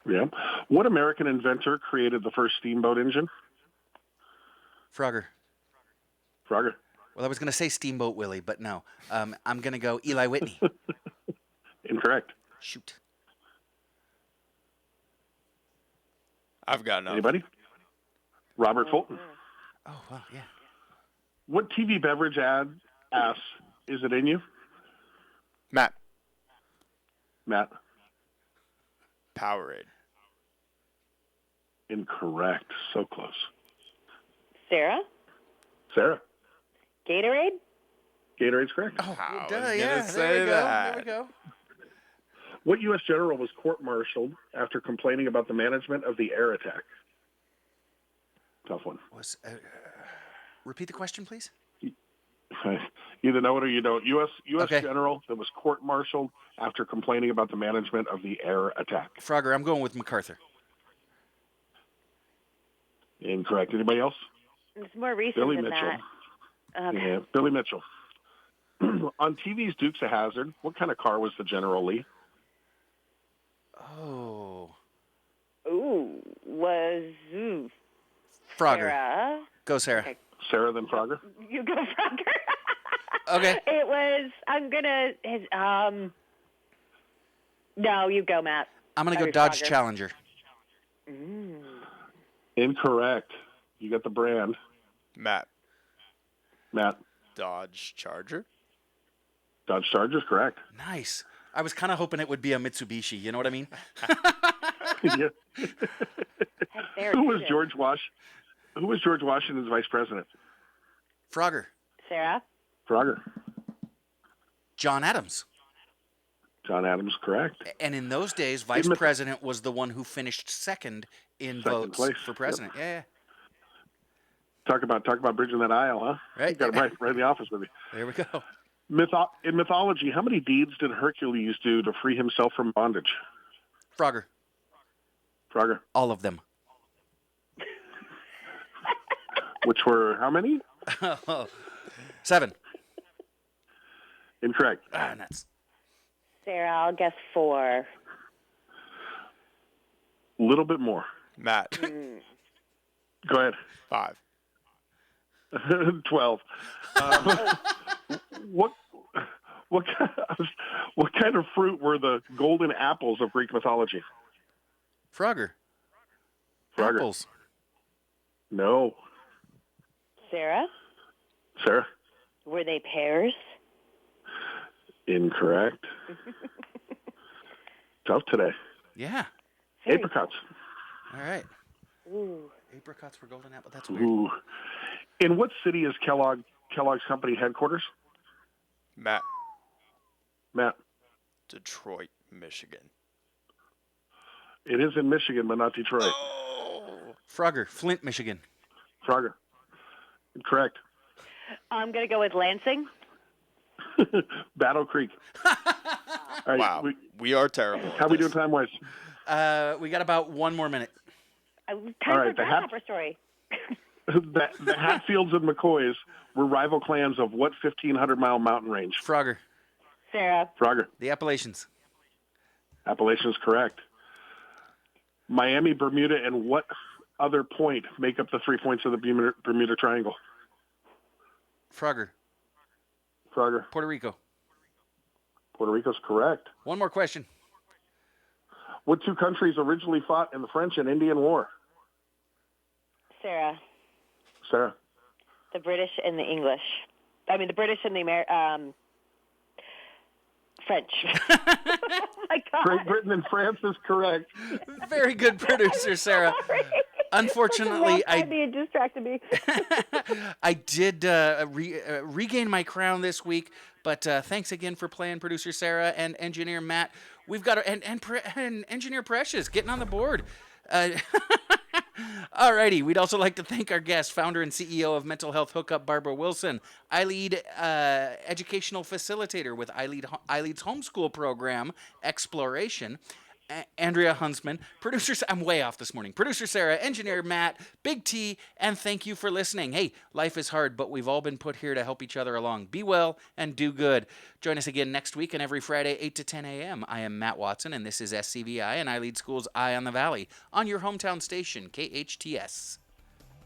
E: Yeah. What American inventor created the first steamboat engine?
A: Frogger.
E: Frogger.
A: Well, I was going to say Steamboat Willie, but no. I'm going to go Eli Whitney.
E: Incorrect.
A: Shoot.
D: I've got nothing.
E: Anybody? Robert Fulton.
A: Oh, well, yeah.
E: What TV beverage ad asks, is it in you?
D: Matt.
E: Matt.
D: Powerade.
E: Incorrect. So close.
F: Sarah?
E: Sarah.
F: Gatorade?
E: Gatorade's correct.
A: Oh,
D: I was
A: duh,
D: gonna
A: yeah.
D: say
A: There we go.
D: that.
A: There we go.
E: What U.S. general was court-martialed after complaining about the management of the air attack? Tough one.
A: Repeat the question, please.
E: You either know it or you don't. U.S.
A: Okay.
E: general that was court-martialed after complaining about the management of the air attack.
A: Frogger, I'm going with MacArthur.
E: Incorrect. Anybody else?
F: It's more recent
E: Billy
F: than
E: Mitchell.
F: that. Okay.
E: Yeah, Billy Mitchell. On TV's Dukes of Hazzard, what kind of car was the General Lee?
A: Oh.
F: Ooh.
A: Frogger.
F: Sarah.
A: Go, Sarah.
F: Okay.
E: Sarah, then Frogger?
F: You go, Frogger.
A: Okay.
F: It was, no, you go, Matt.
A: I'm going to go
F: Sorry,
A: Dodge
F: Frogger.
A: Challenger.
E: Incorrect. You got the brand.
D: Matt.
E: Matt.
D: Dodge Charger.
E: Dodge Charger's correct.
A: Nice. I was kind of hoping it would be a Mitsubishi. You know what I mean?
E: Yeah.
F: There
E: Who was
F: too.
E: Who was George Washington's vice president?
A: Frogger.
F: Sarah?
E: Frogger.
A: John Adams.
E: John Adams, correct.
A: And in those days, vice president was the one who finished second in votes
E: place.
A: for president. Yeah.
E: Talk about bridging that aisle, huh?
A: Right.
E: You got him right in the office with me.
A: There we go.
E: In mythology, how many deeds did Hercules do to free himself from bondage?
A: Frogger.
E: Frogger.
A: All of them.
E: Which were how many?
A: 7.
E: Incorrect.
A: Nuts.
F: Sarah, I'll guess 4.
E: A little bit more.
D: Matt.
E: Go ahead.
D: 5.
E: 12. What kind of fruit were the golden apples of Greek mythology?
A: Frogger.
E: Frogger.
A: Apples.
E: No.
F: Sarah?
E: Sarah?
F: Were they pears?
E: Incorrect. Tough today.
A: Yeah.
E: Apricots.
A: All right.
F: Ooh.
A: Apricots were golden apple. That's weird.
E: Ooh. In what city is Kellogg's company headquarters?
D: Matt.
E: Matt.
D: Detroit, Michigan.
E: It is in Michigan, but not Detroit.
A: Frogger. Flint, Michigan.
E: Frogger. Correct.
F: I'm going to go with Lansing.
E: Battle Creek. All right,
D: Wow. We are terrible.
E: How we doing time-wise?
A: We got about 1 more minute.
F: Time
E: All right,
F: for
E: the
F: grasshopper story.
E: The Hatfields and McCoys were rival clans of what 1,500-mile mountain range?
A: Frogger.
F: Sarah?
E: Frogger.
A: The Appalachians.
E: Appalachian is correct. Miami, Bermuda, and what other point make up the 3 points of the Bermuda Triangle?
A: Frogger.
E: Frogger.
A: Puerto Rico.
E: Puerto Rico's correct.
A: 1 more question.
E: What 2 countries originally fought in the French and Indian War?
F: Sarah?
E: Sarah.
F: The British and the English. I mean, the British and the French. Oh, my God.
E: Great Britain and France is correct.
A: Very good producer, Sarah. Unfortunately,
F: It distracted me.
A: I did regain my crown this week, but thanks again for playing, producer Sarah and engineer Matt. We've got and engineer Precious getting on the board. Alrighty, we'd also like to thank our guest, founder and CEO of Mental Health Hookup, Barbara Wilson, iLEAD educational facilitator with iLEAD's homeschool program, Exploration, Andrea Huntsman, I'm way off this morning. Producer Sarah, engineer Matt, Big T, and thank you for listening. Hey, life is hard, but we've all been put here to help each other along. Be well and do good. Join us again next week and every Friday, 8 to 10 a.m. I am Matt Watson, and this is SCVI and iLEAD Schools Eye on the Valley on your hometown station, KHTS.